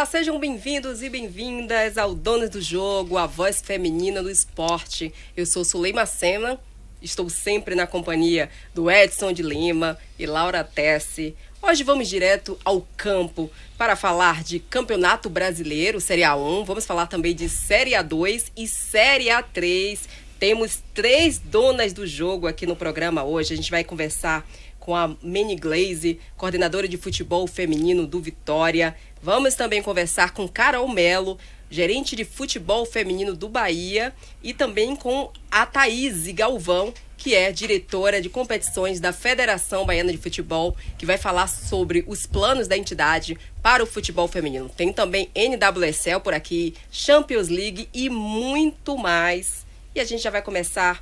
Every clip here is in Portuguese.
Olá, sejam bem-vindos e bem-vindas ao Donos do Jogo, a voz feminina do esporte. Eu sou Suleima Sena, estou sempre na companhia do Edson de Lima e Laura Tessi. Hoje vamos direto ao campo para falar de Campeonato Brasileiro, Série A1. Vamos falar também de Série A2 e Série A3. Temos 3 donas do jogo aqui no programa hoje. A gente vai conversar com a Meni Glaze, coordenadora de futebol feminino do Vitória. Vamos também conversar com Carol Melo, gerente de futebol feminino do Bahia, e também com a Thaís Galvão, que é diretora de competições da Federação Baiana de Futebol, que vai falar sobre os planos da entidade para o futebol feminino. Tem também NWSL por aqui, Champions League e muito mais. E a gente já vai começar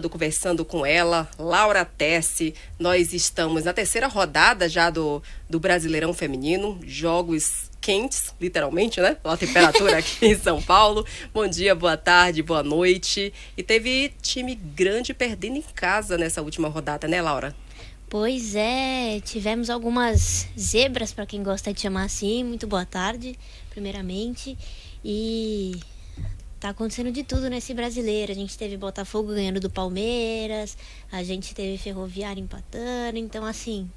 conversando com ela, Laura Tessi. Nós estamos na 3ª rodada já do Brasileirão Feminino, jogos quentes, literalmente, né? Pela temperatura aqui em São Paulo. Bom dia, boa tarde, boa noite. E teve time grande perdendo em casa nessa última rodada, né, Laura? Pois é, tivemos algumas zebras, para quem gosta de chamar assim. Muito boa tarde, primeiramente. E tá acontecendo de tudo nesse brasileiro. A gente teve Botafogo ganhando do Palmeiras, a gente teve Ferroviária empatando, então assim,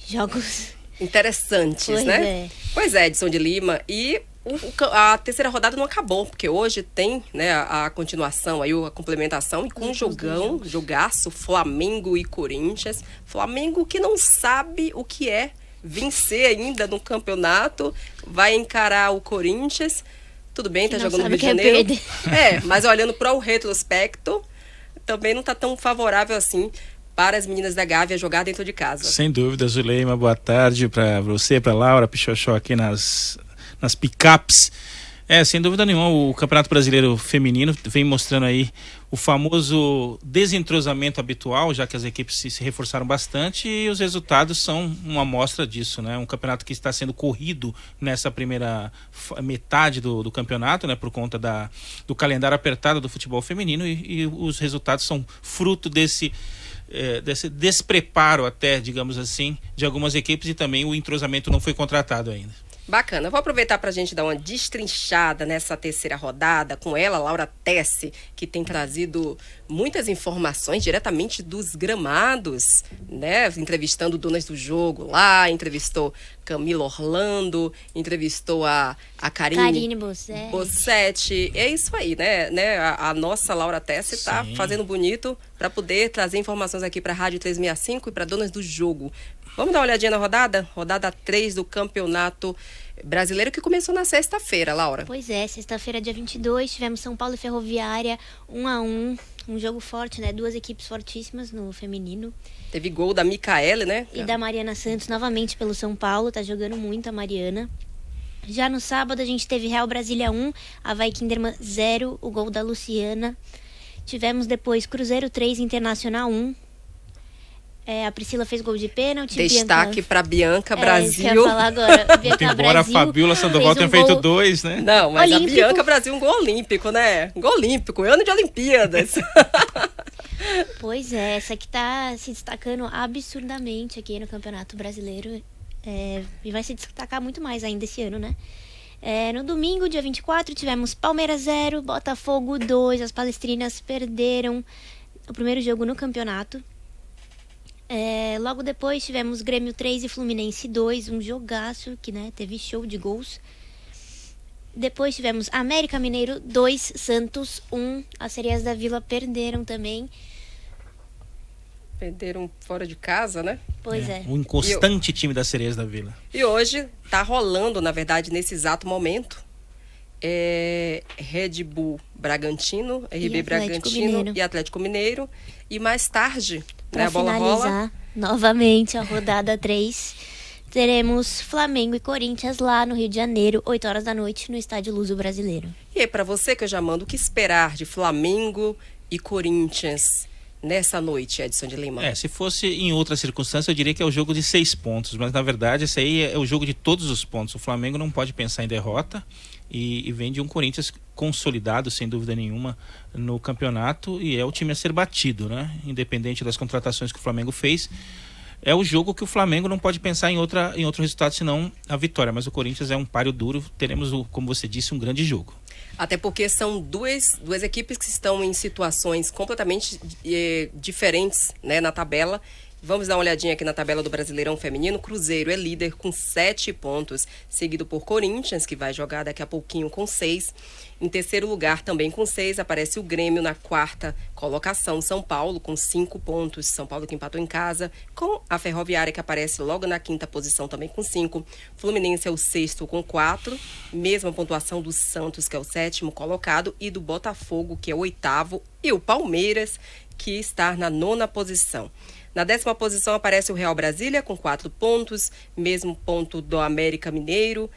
jogos interessantes, pois né? É. Pois é, Edson de Lima. E a 3ª rodada não acabou, porque hoje tem, né, a continuação, aí a complementação, e com um jogaço, Flamengo e Corinthians. Flamengo que não sabe o que é vencer ainda no campeonato, vai encarar o Corinthians. Tudo bem, tá jogando no Rio de Janeiro. Mas olhando para o retrospecto, também não tá tão favorável assim para as meninas da Gávea jogar dentro de casa. Sem dúvida, Zuleima, boa tarde para você, para Laura, Pichochó aqui nas picapes. Sem dúvida nenhuma, o Campeonato Brasileiro Feminino vem mostrando aí o famoso desentrosamento habitual, já que as equipes se reforçaram bastante, e os resultados são uma amostra disso, né? Um campeonato que está sendo corrido nessa primeira metade do campeonato, né? Por conta do calendário apertado do futebol feminino, e os resultados são fruto desse despreparo até, digamos assim, de algumas equipes, e também o entrosamento não foi contratado ainda. Bacana. Vou aproveitar para a gente dar uma destrinchada nessa 3ª rodada com ela, Laura Tessi, que tem trazido muitas informações diretamente dos gramados, né? Entrevistando donas do jogo lá, entrevistou Camila Orlando, entrevistou a Karine Bossetti. É isso aí, né? A nossa Laura Tessi está fazendo bonito para poder trazer informações aqui para a Rádio 365 e para donas do jogo. Vamos dar uma olhadinha na rodada? Rodada 3 do Campeonato Brasileiro, que começou na sexta-feira, Laura. Pois é, sexta-feira, dia 22, tivemos São Paulo e Ferroviária, 1-1, um jogo forte, né? 2 equipes fortíssimas no feminino. Teve gol da Micaele, né? E da Mariana Santos, novamente pelo São Paulo, tá jogando muito a Mariana. Já no sábado, a gente teve Real Brasília 1, Avaí Kinderman 0, o gol da Luciana. Tivemos depois Cruzeiro 3, Internacional 1. A Priscila fez gol de pênalti. Destaque para Bianca Brasil. Isso que eu ia falar agora. Bianca embora a Fabiola Sandoval tenha feito 2, né? Não, mas olímpico. A Bianca Brasil, um gol olímpico, né? Um gol olímpico, ano de Olimpíadas. Pois é, essa aqui tá se destacando absurdamente aqui no Campeonato Brasileiro. E vai se destacar muito mais ainda esse ano, né? No domingo, dia 24, tivemos Palmeiras 0, Botafogo 2. As palestrinas perderam o primeiro jogo no campeonato. Logo depois tivemos Grêmio 3 e Fluminense 2, um jogaço que, né, teve show de gols. Depois tivemos América Mineiro 2, Santos 1. As Sereias da Vila perderam também. Perderam fora de casa, né? Pois é. Um inconstante time das Sereias da Vila. E hoje tá rolando, na verdade, nesse exato momento, Red Bull Bragantino, RB Bragantino e Atlético Mineiro. E mais tarde, pra a bola rola novamente a rodada 3, teremos Flamengo e Corinthians lá no Rio de Janeiro, 8 horas da noite, no Estádio Luso Brasileiro. E aí, para você que eu já mando, o que esperar de Flamengo e Corinthians nessa noite, Edson de Lima? Se fosse em outra circunstância, eu diria que é o jogo de 6 pontos, mas na verdade esse aí é o jogo de todos os pontos. O Flamengo não pode pensar em derrota e vem de um Corinthians consolidado, sem dúvida nenhuma, no campeonato, e é o time a ser batido, né? Independente das contratações que o Flamengo fez. é o jogo que o Flamengo não pode pensar em outro resultado senão a vitória, mas o Corinthians é um páreo duro, teremos, como você disse, um grande jogo. Até porque são duas equipes que estão em situações completamente diferentes, né, na tabela. Vamos dar uma olhadinha aqui na tabela do Brasileirão Feminino. Cruzeiro é líder com 7 pontos, seguido por Corinthians, que vai jogar daqui a pouquinho com 6. Em terceiro lugar, também com 6, aparece o Grêmio na quarta colocação. São Paulo com 5 pontos. São Paulo que empatou em casa, com a Ferroviária, que aparece logo na quinta posição, também com 5. Fluminense é o sexto com 4. Mesma pontuação do Santos, que é o sétimo colocado, e do Botafogo, que é o oitavo. E o Palmeiras, que está na 9ª posição. Na 10ª posição aparece o Real Brasília com 4 pontos, mesmo ponto do América Mineiro.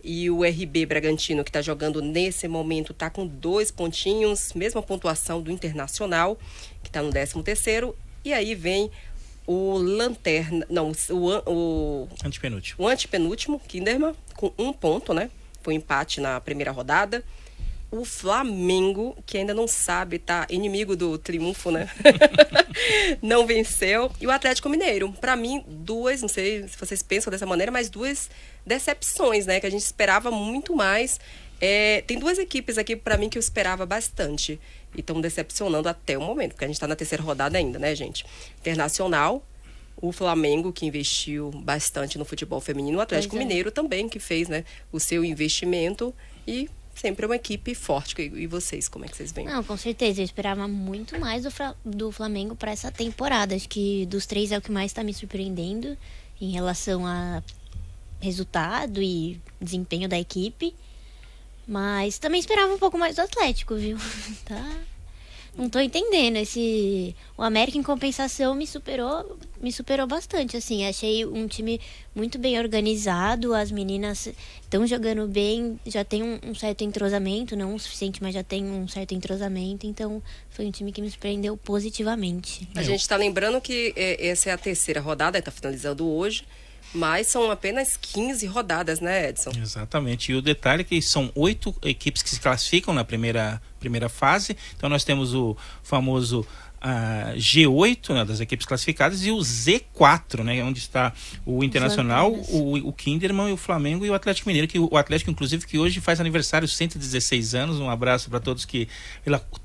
E o RB Bragantino, que está jogando nesse momento, está com 2 pontinhos, mesma pontuação do Internacional, que está no 13º. E aí vem o Lanterna, não, o antepenúltimo. O antepenúltimo, Kinderman, com 1 ponto, né? Foi um empate na primeira rodada. O Flamengo, que ainda não sabe, tá inimigo do triunfo, né? Não venceu. E o Atlético Mineiro. Para mim, não sei se vocês pensam dessa maneira, mas 2 decepções, né? Que a gente esperava muito mais. Tem 2 equipes aqui, para mim, que eu esperava bastante. E estão decepcionando até o momento, porque a gente está na 3ª rodada ainda, né, gente? Internacional, o Flamengo, que investiu bastante no futebol feminino. O Atlético Mineiro também, que fez, né, o seu investimento. E sempre uma equipe forte. E vocês, como é que vocês veem? Não, com certeza. Eu esperava muito mais do Flamengo para essa temporada. Acho que dos 3 é o que mais está me surpreendendo em relação a resultado e desempenho da equipe. Mas também esperava um pouco mais do Atlético, viu? Tá? Não tô entendendo. O América, em compensação, me superou bastante, assim. Achei um time muito bem organizado. As meninas estão jogando bem, já tem um certo entrosamento, não o suficiente, mas já tem um certo entrosamento. Então, foi um time que me surpreendeu positivamente. A gente está lembrando que essa é a 3ª rodada, está finalizando hoje. Mas são apenas 15 rodadas, né, Edson? Exatamente. E o detalhe é que são 8 equipes que se classificam na primeira fase. Então nós temos o famoso G8, né, das equipes classificadas, e o Z4, né, onde está o Internacional, o Kinderman, o Flamengo e o Atlético Mineiro, que o Atlético, inclusive, que hoje faz aniversário, 116 anos. Um abraço para todos,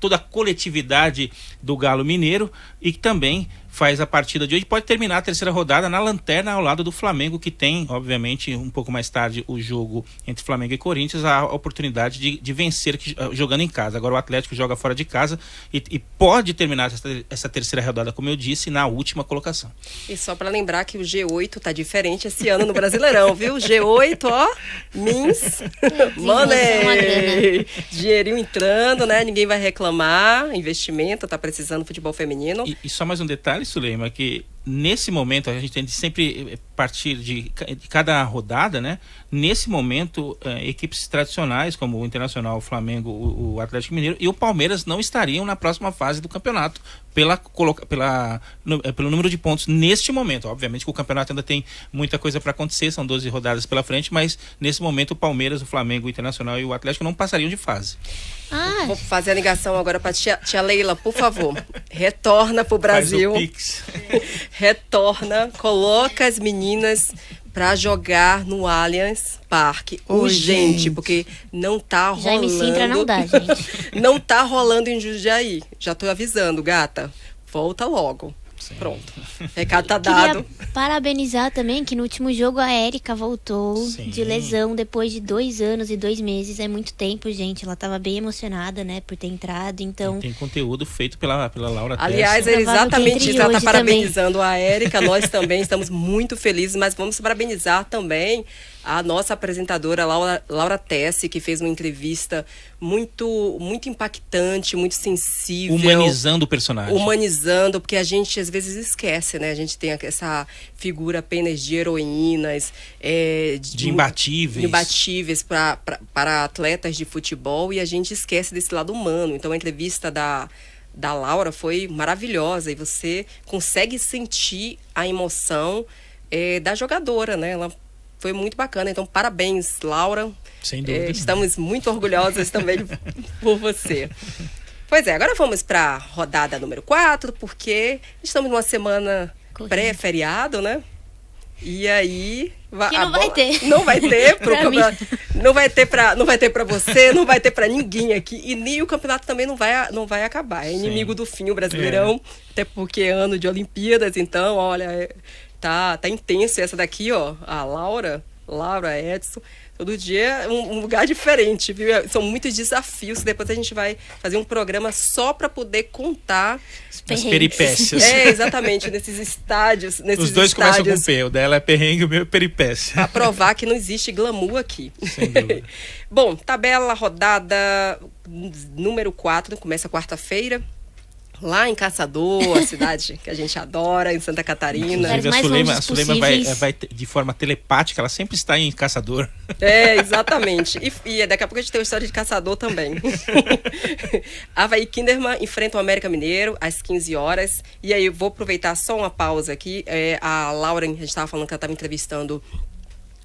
toda a coletividade do Galo Mineiro, e que também faz a partida de hoje. Pode terminar a 3ª rodada na lanterna ao lado do Flamengo, que tem, obviamente, um pouco mais tarde o jogo entre Flamengo e Corinthians, a oportunidade de vencer jogando em casa. Agora o Atlético joga fora de casa e pode terminar essa 3ª rodada, como eu disse, na última colocação. E só para lembrar que o G8 tá diferente esse ano no Brasileirão, viu? G8, ó, means money, dinheirinho entrando, né? Ninguém vai reclamar, investimento, tá precisando do futebol feminino. E só mais um detalhe, Suleima, que nesse momento a gente tem de sempre partir de cada rodada, né? Nesse momento, equipes tradicionais como o Internacional, o Flamengo, o Atlético Mineiro e o Palmeiras não estariam na próxima fase do campeonato pelo número de pontos neste momento. Obviamente que o campeonato ainda tem muita coisa para acontecer, são 12 rodadas pela frente, mas nesse momento o Palmeiras, o Flamengo, o Internacional e o Atlético não passariam de fase. Vou fazer a ligação agora para tia Leila, por favor. Retorna pro Brasil. Faz o Pix. Retorna, coloca as meninas para jogar no Allianz Parque. Urgente, porque não tá rolando. Jaime Sintra não dá, gente. Não tá rolando em Jundiaí. Já tô avisando, gata. Volta logo. Sim. Pronto. Recado tá dado. Queria parabenizar também que no último jogo a Érica voltou de lesão depois de 2 anos e 2 meses. É muito tempo, gente. Ela tava bem emocionada, né, por ter entrado. Então tem conteúdo feito pela Laura Tessa. Aliás, exatamente isso. Ela tá parabenizando a Érica. Nós também estamos muito felizes, mas vamos parabenizar também a nossa apresentadora Laura Tesse, que fez uma entrevista muito impactante, muito sensível. Humanizando o personagem. Humanizando, porque a gente às vezes esquece, né? A gente tem essa figura apenas de heroínas, de imbatíveis para atletas de futebol, e a gente esquece desse lado humano. Então a entrevista da Laura foi maravilhosa, e você consegue sentir a emoção da jogadora, né? Ela foi muito bacana, então parabéns, Laura. Sem dúvida. Estamos muito orgulhosas também por você. Pois é, agora vamos para a rodada número 4, porque estamos numa semana pré-feriado, né? E aí que não vai ter. Não vai ter Pra mim. não vai ter para você, não vai ter para ninguém aqui, e nem o campeonato também não vai acabar. É inimigo do fim o Brasileirão, até porque é ano de Olimpíadas, então, olha, tá intenso essa daqui, ó, a Laura, Edson. Todo dia um lugar diferente, viu? São muitos desafios. Depois a gente vai fazer um programa só para poder contar as peripécias. Exatamente, nesses estádios. Os dois começam com P, o dela é perrengue, o meu é peripécia. Para provar que não existe glamour aqui. Sem dúvida. Bom, tabela, rodada número 4, começa quarta-feira. Lá em Caçador, a cidade que a gente adora, em Santa Catarina. Inclusive, a Sulema vai de forma telepática, ela sempre está em Caçador. Exatamente. E daqui a pouco a gente tem uma história de Caçador também. Avaí Kinderman enfrenta o América Mineiro às 15 horas. E aí, eu vou aproveitar só uma pausa aqui. A Laura, a gente estava falando que ela estava entrevistando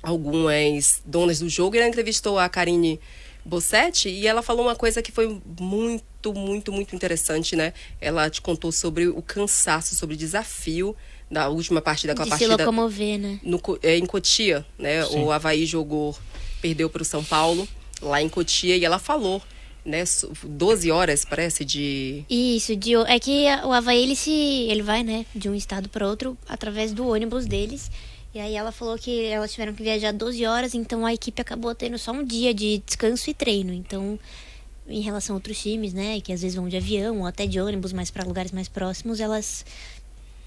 algumas donas do jogo, e ela entrevistou a Karine Bossetti, e ela falou uma coisa que foi muito, muito, muito interessante, né? Ela te contou sobre o cansaço, sobre o desafio da última partida, com a partida se locomover, né? Em Cotia, né? Sim. O Avaí perdeu para o São Paulo, lá em Cotia, e ela falou, né? 12 horas, parece, de... Isso, é que o Avaí, ele vai, né, de um estado para outro através do ônibus deles. E aí ela falou que elas tiveram que viajar 12 horas, então a equipe acabou tendo só um dia de descanso e treino. Então, em relação a outros times, né, que às vezes vão de avião ou até de ônibus, mas para lugares mais próximos, elas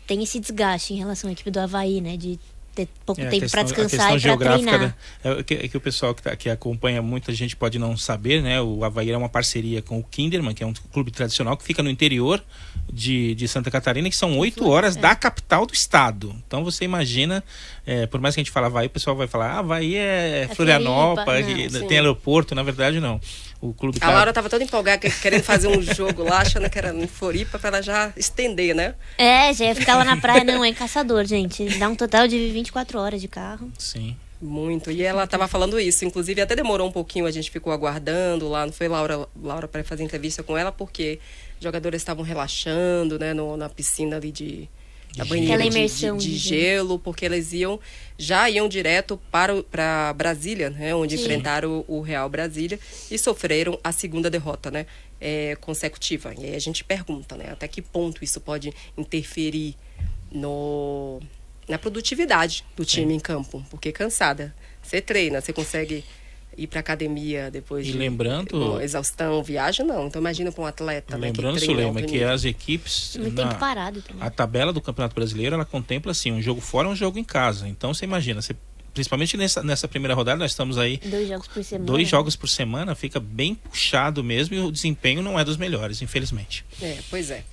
têm esse desgaste em relação à equipe do Avaí, né, de ter pouco tempo para descansar e para treinar. Né? Que o pessoal que acompanha, muita gente pode não saber, né? O Avaí é uma parceria com o Kinderman, que é um clube tradicional que fica no interior de Santa Catarina, que são 8 horas da capital do estado. Então você imagina, por mais que a gente fale Avaí, o pessoal vai falar, Avaí é Florianópolis, tem aeroporto. Na verdade não. O clube a Laura estava toda empolgada, querendo fazer um jogo lá, achando que era em Floripa, para ela já estender, né? Já ia ficar lá na praia. Não, é em Caçador, gente. Dá um total de 24 horas de carro. Sim. Muito. E ela estava falando isso. Inclusive, até demorou um pouquinho, a gente ficou aguardando lá. Não foi Laura para fazer entrevista com ela, porque os jogadores estavam relaxando, né, na piscina ali da banheira de gelo, porque eles já iam direto para Brasília, né, onde enfrentaram o Real Brasília e sofreram a segunda derrota, né, consecutiva. E aí a gente pergunta, né, até que ponto isso pode interferir na produtividade do time em campo, porque cansada. Você treina, você consegue ir para academia depois de lembrando, exaustão, viagem não. Então imagina para um atleta, lembrando, né, que Sulema, que as equipes muito tempo parado também. A tabela do Campeonato Brasileiro, ela contempla assim, um jogo fora, um jogo em casa. Então você imagina, principalmente nessa primeira rodada, nós estamos aí 2 jogos por semana. 2 jogos por semana, fica bem puxado mesmo, e o desempenho não é dos melhores, infelizmente. Pois é.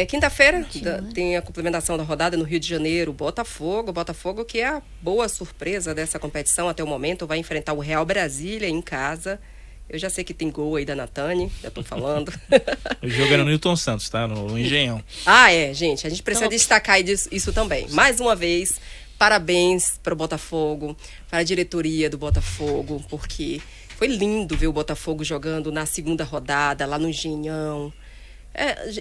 Quinta-feira tem a complementação da rodada no Rio de Janeiro, Botafogo, que é a boa surpresa dessa competição até o momento, vai enfrentar o Real Brasília em casa. Eu já sei que tem gol aí da Natane, já tô falando. O jogo era no Newton Santos, tá? No Engenhão. Gente, a gente precisa destacar isso também. Mais uma vez, parabéns para o Botafogo, para a diretoria do Botafogo, porque foi lindo ver o Botafogo jogando na segunda rodada, lá no Engenhão.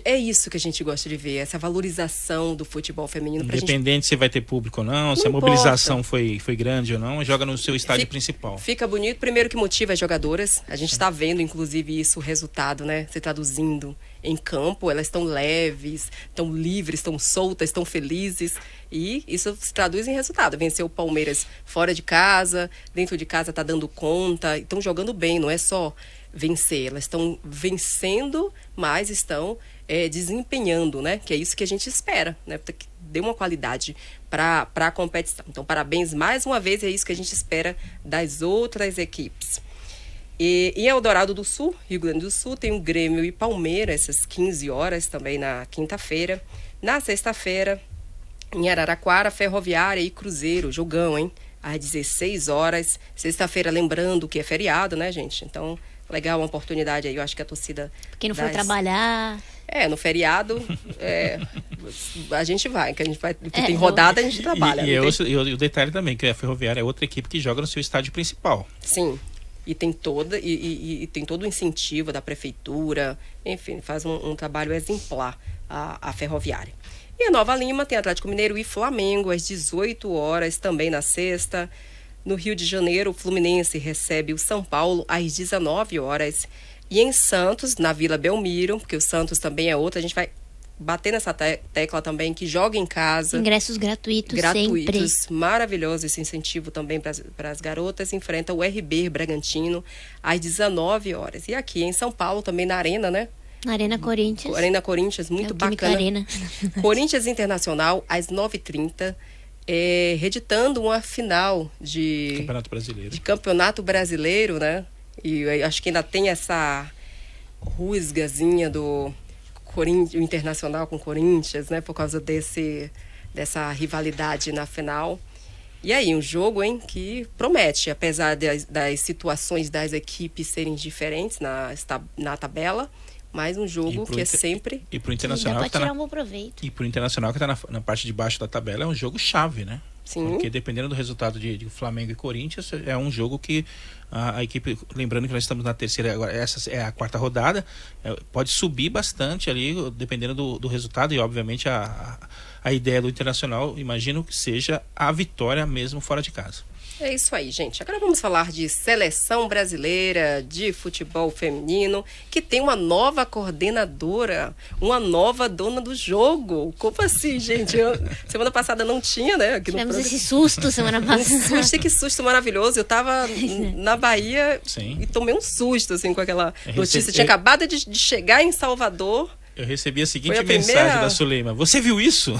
É isso que a gente gosta de ver, essa valorização do futebol feminino. Independente se vai ter público ou não, se a mobilização foi grande ou não, joga no seu estádio principal. Fica bonito, primeiro que motiva as jogadoras. A gente está vendo, inclusive, isso, o resultado, né? Se traduzindo em campo, elas estão leves, estão livres, estão soltas, estão felizes. E isso se traduz em resultado. Venceu o Palmeiras fora de casa, dentro de casa está dando conta, estão jogando bem, não é só vencer, elas estão vencendo, mas estão desempenhando, né? Que é isso que a gente espera, né? Que dê uma qualidade para a competição. Então, parabéns mais uma vez, é isso que a gente espera das outras equipes. E em Eldorado do Sul, Rio Grande do Sul, tem o Grêmio e Palmeiras, essas 15 horas, também na quinta-feira. Na sexta-feira, em Araraquara, Ferroviária e Cruzeiro, jogão, hein? Às 16 horas. Sexta-feira, lembrando que é feriado, né, gente? Então, legal, uma oportunidade aí, eu acho que a torcida... Quem não for trabalhar... no feriado, a gente vai, que a gente vai, porque tem rodada, a gente trabalha. E o detalhe também, que a Ferroviária é outra equipe que joga no seu estádio principal. Sim, e tem tem todo o incentivo da prefeitura, enfim, faz um trabalho exemplar a Ferroviária. E em Nova Lima tem Atlético Mineiro e Flamengo às 18 horas, também na sexta. No Rio de Janeiro, o Fluminense recebe o São Paulo às 19 horas. E em Santos, na Vila Belmiro, porque o Santos também é outra, a gente vai bater nessa tecla também, que joga em casa. Ingressos gratuitos sempre. Maravilhoso esse incentivo também para as garotas. Enfrenta o RB Bragantino às 19 horas. E aqui em São Paulo, também na Arena, né? Na Arena Corinthians. Arena Corinthians, muito bacana. Arena. Corinthians Internacional às 9h30. Reeditando uma final de Campeonato Brasileiro, né? E eu acho que ainda tem essa rusgazinha do o Internacional com o Corinthians, né? Por causa dessa rivalidade na final. E aí, um jogo, hein, que promete, apesar das situações das equipes serem diferentes na tabela, mas um jogo que é sempre... E pro Internacional que tirar um bom proveito. E pro Internacional que tá na parte de baixo da tabela é um jogo chave, né? Sim. Porque dependendo do resultado de Flamengo e Corinthians, é um jogo que a equipe, lembrando que nós estamos na terceira, agora essa é a quarta rodada, pode subir bastante ali, dependendo do resultado, e obviamente a ideia do Internacional, imagino que seja a vitória mesmo fora de casa. É isso aí, gente. Agora vamos falar de seleção brasileira de futebol feminino, que tem uma nova coordenadora, uma nova dona do jogo. Como assim, gente? Semana passada não tinha, né? Tivemos esse susto semana passada. Que susto maravilhoso. Eu tava na Bahia e tomei um susto, assim, com aquela notícia. Tinha acabado de chegar em Salvador. Eu recebi a seguinte mensagem da Suleima: você viu isso?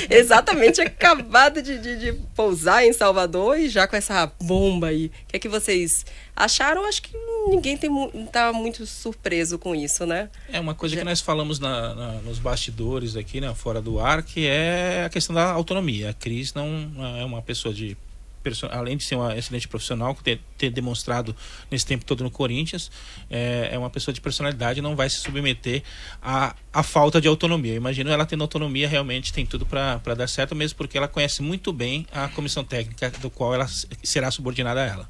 Exatamente, acabado de pousar em Salvador e já com essa bomba aí. O que é que vocês acharam? Acho que ninguém tá muito surpreso com isso, né? É uma coisa que nós falamos nos bastidores aqui, né, fora do ar, que é a questão da autonomia. A Cris não é uma pessoa além de ser uma excelente profissional, ter demonstrado nesse tempo todo no Corinthians, é uma pessoa de personalidade, não vai se submeter à falta de autonomia. Eu imagino ela tendo autonomia, realmente tem tudo para dar certo, mesmo porque ela conhece muito bem a comissão técnica, do qual ela será subordinada a ela.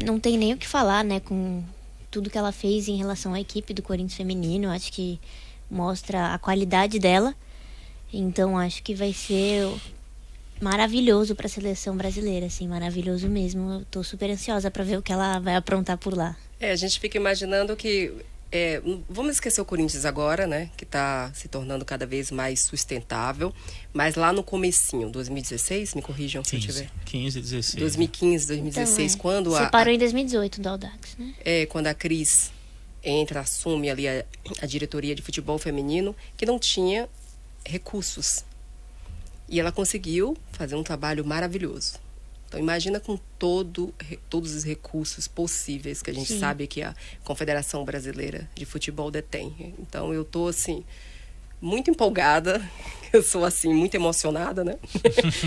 Não tem nem o que falar, né, com tudo que ela fez em relação à equipe do Corinthians feminino. Acho que mostra a qualidade dela, então acho que vai ser maravilhoso para a seleção brasileira, assim, maravilhoso mesmo. Eu tô super ansiosa para ver o que ela vai aprontar por lá. A gente fica imaginando que vamos esquecer o Corinthians agora, né, que está se tornando cada vez mais sustentável, mas lá no comecinho, 2016, me corrijam se eu tiver. 15, 16. 2015, 2016, então, quando você parou em 2018 do Audax, né? Quando a Cris assume ali a diretoria de futebol feminino, que não tinha recursos. E ela conseguiu fazer um trabalho maravilhoso. Então, imagina com todos os recursos possíveis que a gente sabe que a Confederação Brasileira de Futebol detém. Então, eu estou, assim, muito empolgada. Eu sou, assim, muito emocionada, né?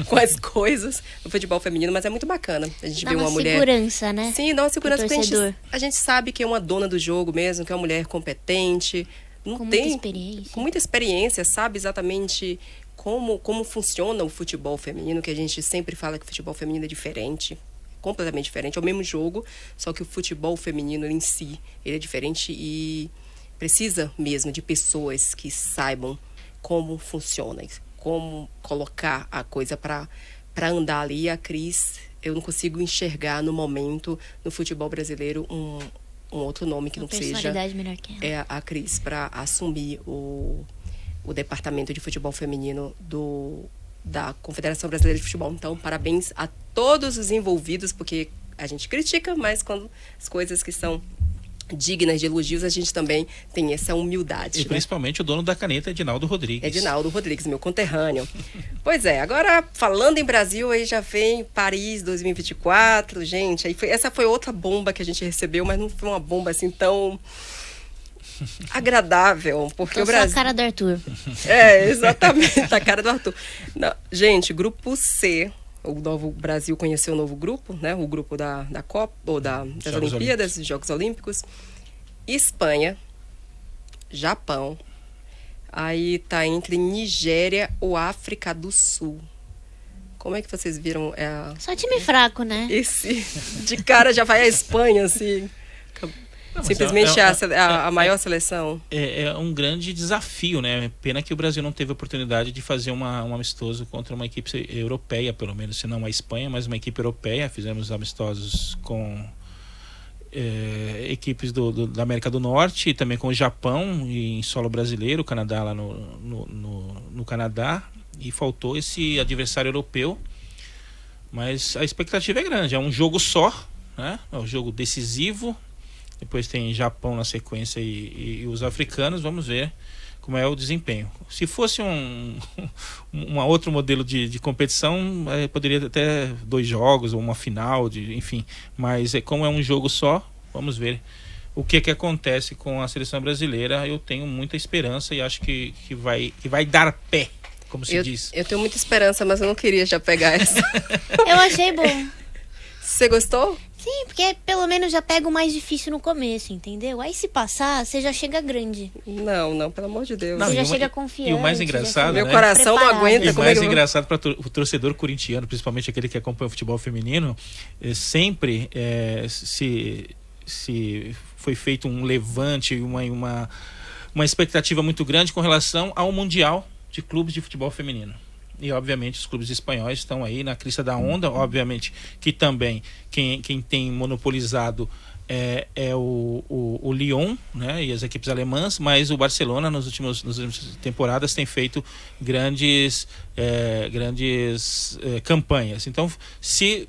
Com as coisas do futebol feminino, mas é muito bacana. A gente vê uma mulher... Dá uma segurança, né? Sim, dá uma segurança, porque a gente sabe que é uma dona do jogo mesmo, que é uma mulher competente. Muita experiência. Com muita experiência, sabe exatamente como funciona o futebol feminino, que a gente sempre fala que o futebol feminino é diferente, completamente diferente, é o mesmo jogo, só que o futebol feminino em si, ele é diferente e precisa mesmo de pessoas que saibam como funciona, como colocar a coisa para andar ali. E a Cris, eu não consigo enxergar no momento, no futebol brasileiro, um outro nome que não seja melhor que ela. A Cris para assumir o departamento de futebol feminino da Confederação Brasileira de Futebol. Então, parabéns a todos os envolvidos, porque a gente critica, mas quando as coisas que são dignas de elogios, a gente também tem essa humildade. E principalmente o dono da caneta, Edinaldo Rodrigues. Edinaldo Rodrigues, meu conterrâneo. Pois é, agora falando em Brasil, aí já vem Paris 2024, gente, essa foi outra bomba que a gente recebeu, mas não foi uma bomba assim tão agradável, porque o Brasil... a cara do Arthur. Exatamente, a cara do Arthur. Não, gente, grupo C, o novo Brasil conheceu o novo grupo, né? O grupo da Copa, ou das Olimpíadas, dos Jogos Olímpicos. Espanha, Japão, aí tá entre Nigéria ou África do Sul. Como é que vocês viram? Só time fraco, né? De cara já vai a Espanha, assim... Não, mas simplesmente a maior seleção. É um grande desafio, né? Pena que o Brasil não teve a oportunidade de fazer um amistoso contra uma equipe europeia, pelo menos, se não a Espanha, mas uma equipe europeia. Fizemos amistosos com equipes da América do Norte e também com o Japão e em solo brasileiro, o Canadá lá no Canadá, e faltou esse adversário europeu, mas a expectativa é grande, é um jogo só, né? É um jogo decisivo, depois tem Japão na sequência e os africanos, vamos ver como é o desempenho. Se fosse um outro modelo de competição, poderia até 2 jogos ou uma final, enfim. Mas como é um jogo só, vamos ver o que acontece com a seleção brasileira. Eu tenho muita esperança e acho que vai dar pé, como se diz. Eu tenho muita esperança, mas eu não queria já pegar essa. Eu achei bom. Você gostou? Sim, porque pelo menos já pega o mais difícil no começo, entendeu? Aí se passar, você já chega grande. Não, pelo amor de Deus. Você já chega confiante. E o mais engraçado, meu coração não aguenta. E o mais engraçado para o torcedor corintiano, principalmente aquele que acompanha o futebol feminino, sempre se foi feito um levante, uma expectativa muito grande com relação ao Mundial de Clubes de Futebol Feminino. E obviamente os clubes espanhóis estão aí na crista da onda. Obviamente que também quem tem monopolizado é o Lyon, né, e as equipes alemãs, mas o Barcelona nas últimas temporadas tem feito grandes campanhas. Então, se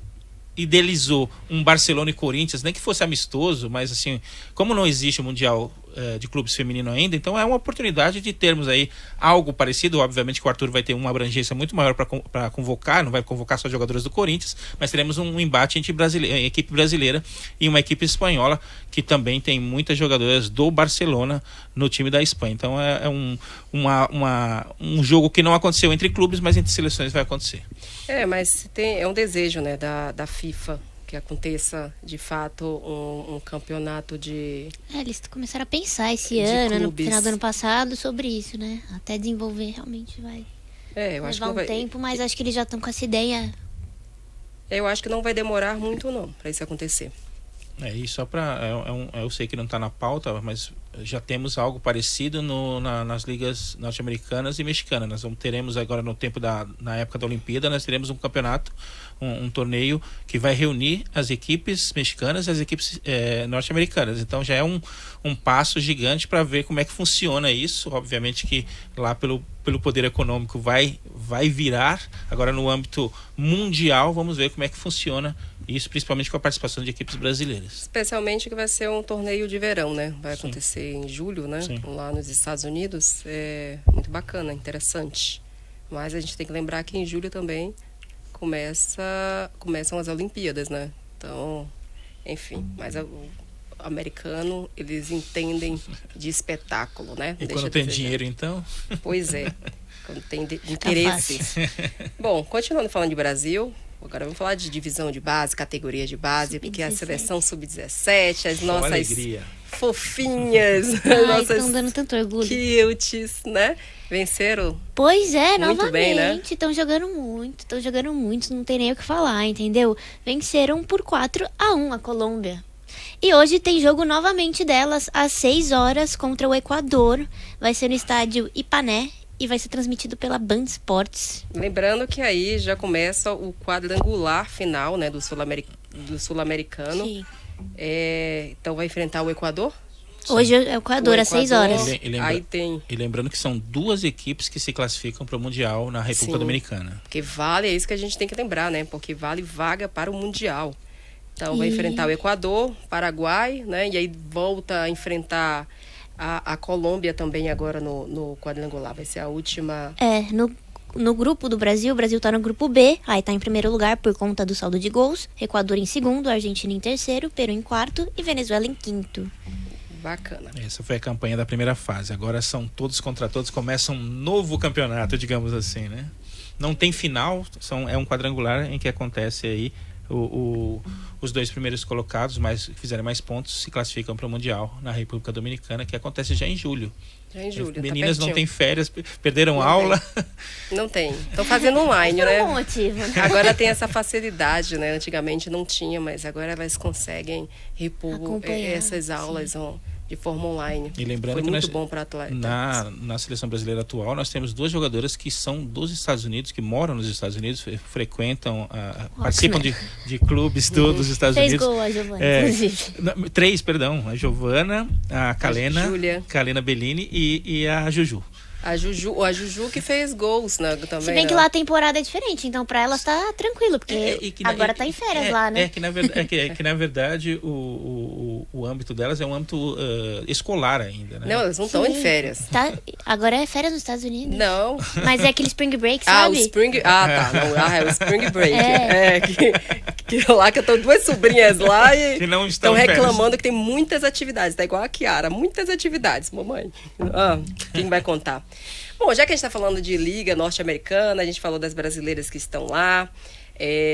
idealizou um Barcelona e Corinthians, nem que fosse amistoso, mas assim, como não existe o Mundial de clubes feminino ainda, então é uma oportunidade de termos aí algo parecido. Obviamente que o Arthur vai ter uma abrangência muito maior para convocar, não vai convocar só jogadores do Corinthians, mas teremos um embate entre equipe brasileira e uma equipe espanhola, que também tem muitas jogadoras do Barcelona no time da Espanha. Então é um jogo que não aconteceu entre clubes, mas entre seleções vai acontecer. Mas é um desejo, né, da FIFA que aconteça de fato um campeonato de eles começaram a pensar esse ano, no final do ano passado, sobre isso, né? Até desenvolver realmente vai eu acho que levar tempo, mas acho que eles já estão com essa ideia. Eu acho que não vai demorar muito não para isso acontecer. E só para eu sei que não está na pauta, mas já temos algo parecido nas ligas norte-americanas e mexicanas. Teremos agora na época da Olimpíada, nós teremos um campeonato, um torneio que vai reunir as equipes mexicanas e as equipes norte-americanas. Então já é um passo gigante para ver como é que funciona isso. Obviamente que lá pelo poder econômico vai virar. Agora no âmbito mundial, vamos ver como é que funciona isso, principalmente com a participação de equipes brasileiras. Especialmente que vai ser um torneio de verão, né? Vai acontecer em julho, né? Sim. Lá nos Estados Unidos. É muito bacana, interessante. Mas a gente tem que lembrar que em julho também começam as Olimpíadas, né? Então, enfim, mas o americano, eles entendem de espetáculo, né? E quando tem dinheiro, então? Pois é, quando tem interesse. Bom, continuando falando de Brasil, agora vamos falar de divisão de base, categoria de base, porque a seleção sub-17, as nossas alegria. Fofinhas, estão dando tanto orgulho. Cutes, né? Venceram. Pois é, muito novamente. Bem, né? Estão jogando muito, não tem nem o que falar, entendeu? Venceram por 4-1 a Colômbia. E hoje tem jogo novamente delas às 6 horas contra o Equador. Vai ser no estádio Ipané e vai ser transmitido pela Band Esportes. Lembrando que aí já começa o quadrangular final, né, do Sul-Americano. Sim. Então vai enfrentar o Equador? Hoje é o Equador, às 6 horas. E lembrando que são 2 equipes que se classificam para o Mundial na República Dominicana. Porque vale, é isso que a gente tem que lembrar, né? Porque vale vaga para o Mundial. Então vai enfrentar o Equador, Paraguai, né? E aí volta a enfrentar a Colômbia também agora no quadrangular. Vai ser a última... No grupo do Brasil, o Brasil tá no grupo B, aí tá em primeiro lugar por conta do saldo de gols, Equador em segundo, Argentina em terceiro, Peru em quarto e Venezuela em quinto. Bacana. Essa foi a campanha da primeira fase. Agora são todos contra todos, começa um novo campeonato, digamos assim, né? Não tem final, é um quadrangular em que acontece aí Os 2 primeiros colocados, que fizerem mais pontos, se classificam para o Mundial na República Dominicana, que acontece já em julho. Já em julho, Meninas tá não têm férias, perderam não aula. Não tem. Estão fazendo online, Por né? um bom motivo, né? Agora tem essa facilidade, né? Antigamente não tinha, mas agora elas conseguem repor Acompanhar, essas aulas de forma online. E lembrando Foi que muito bom para atleta. na seleção brasileira atual, nós temos 2 jogadoras que são dos Estados Unidos, que moram nos Estados Unidos, frequentam, participam de clubes dos Estados Fez Unidos. gol a Giovana, inclusive. 3, perdão. A Giovana, a Kalena, Júlia. Kalena Bellini e a Juju. A Juju que fez gols, né, também. Se bem que lá a temporada é diferente, então pra elas tá tranquilo, porque agora tá em férias lá, né? Que na verdade o âmbito delas é um âmbito escolar ainda, né? Não, elas não estão em férias. Tá, agora é férias nos Estados Unidos. Não. Mas é aquele Spring Break, Ah, sabe? o Spring... tá. Não, é o Spring Break. É. Que lá que eu tô 2 sobrinhas lá e Que não estão estão em férias. reclamando que tem muitas atividades. Tá igual a Kiara. Muitas atividades, mamãe. Quem vai contar? Bom, já que a gente tá falando de Liga Norte-Americana, a gente falou das brasileiras que estão lá.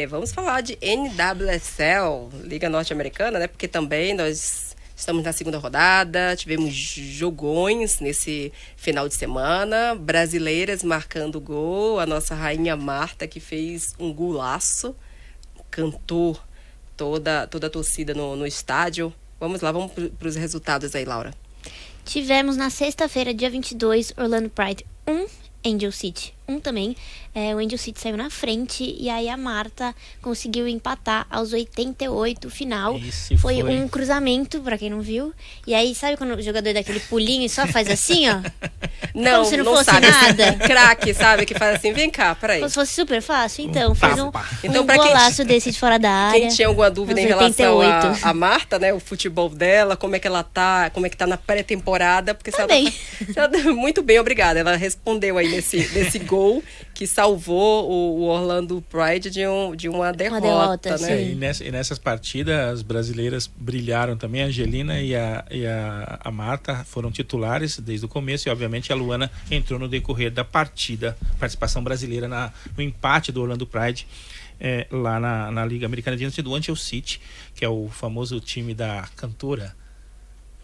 Vamos falar de NWSL, Liga Norte-Americana, né? Porque também nós estamos na 2ª rodada, tivemos jogões nesse final de semana, brasileiras marcando gol, a nossa rainha Marta, que fez um golaço, cantou toda a torcida no estádio. Vamos lá, vamos para os resultados aí, Laura. Tivemos na sexta-feira, dia 22, Orlando Pride 1, Angel City 1 também. O Angel City saiu na frente e aí a Marta conseguiu empatar aos 88, final. Foi um cruzamento, pra quem não viu. E aí, sabe quando o jogador dá aquele pulinho e só faz assim, ó? Não, Como se não não fosse sabe. nada. Craque, sabe? Que faz assim, vem cá, peraí. Como se fosse super fácil. Então, fez Então, pra quem- golaço desse de fora da área. Quem tinha alguma dúvida em aos relação 88. a Marta, né? O futebol dela, como é que ela tá, como é que tá na pré-temporada, porque se Tá ela bem. muito bem, obrigada. Ela respondeu aí nesse gol que salvou o Orlando Pride de uma derrota, né? sim. E nessas partidas as brasileiras brilharam também. A Angelina e a Marta foram titulares desde o começo e obviamente a Luana entrou no decorrer da partida. Participação brasileira no empate do Orlando Pride lá na Liga Americana diante do Angel City, que é o famoso time da cantora.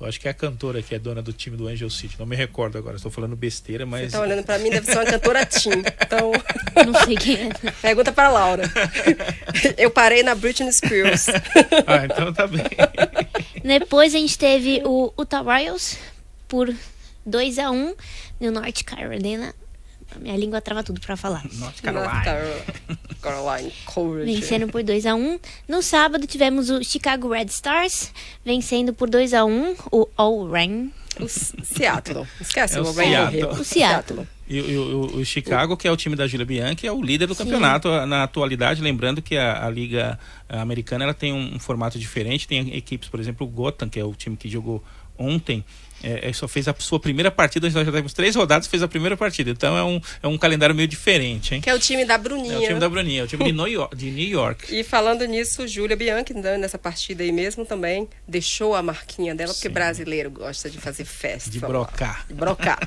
Eu acho que é a cantora que é dona do time do Angel City. Não me recordo agora, estou falando besteira, mas... Você tá olhando pra mim, deve ser uma cantora teen. Então, Não sei quem é. pergunta pra Laura. Eu parei na Britney Spears. Então tá bem. Depois a gente teve o Utah Royals por 2-1 no North Carolina. Minha língua trava tudo pra falar. North North Carolina. Caroline Courage. Vencendo por 2-1. No sábado tivemos o Chicago Red Stars vencendo por 2-1 o All Rain. O Seattle. Esquece, É o o Rain Seattle. morreu. O Seattle. E o Chicago, que é o time da Julia Bianchi, é o líder do campeonato na atualidade. Lembrando que a Liga Americana ela tem um formato diferente. Tem equipes, por exemplo, o Gotham, que é o time que jogou ontem. Só fez a sua primeira partida, nós já temos 3 rodadas, fez a primeira partida. Então é um calendário meio diferente, hein? Que é o time da Bruninha. É o time da Bruninha, é o time de New York. E falando nisso, Júlia Bianchi, nessa partida aí mesmo também, deixou a marquinha dela, porque Sim. brasileiro gosta de fazer festa. De brocar. De brocar.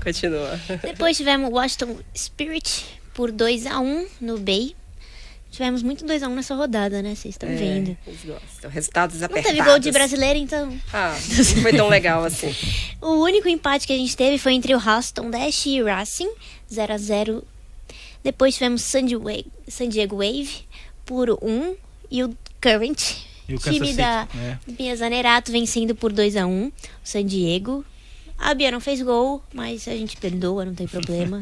Continua. Depois tivemos o Washington Spirit por 2-1 no Bay. Tivemos muito 2-1 nessa rodada, né? Vocês estão vendo. Eles gostam. Resultados Não apertados. teve gol de brasileiro, então... Não foi tão legal assim. O único empate que a gente teve foi entre o Houston Dash e o Racing, 0-0. Depois tivemos San Diego Wave por 1 e o Current, E o Kansas time City, da né? Bia Zanerato, vencendo por 2-1 o San Diego. A Bia não fez gol, mas a gente perdoa, não tem problema.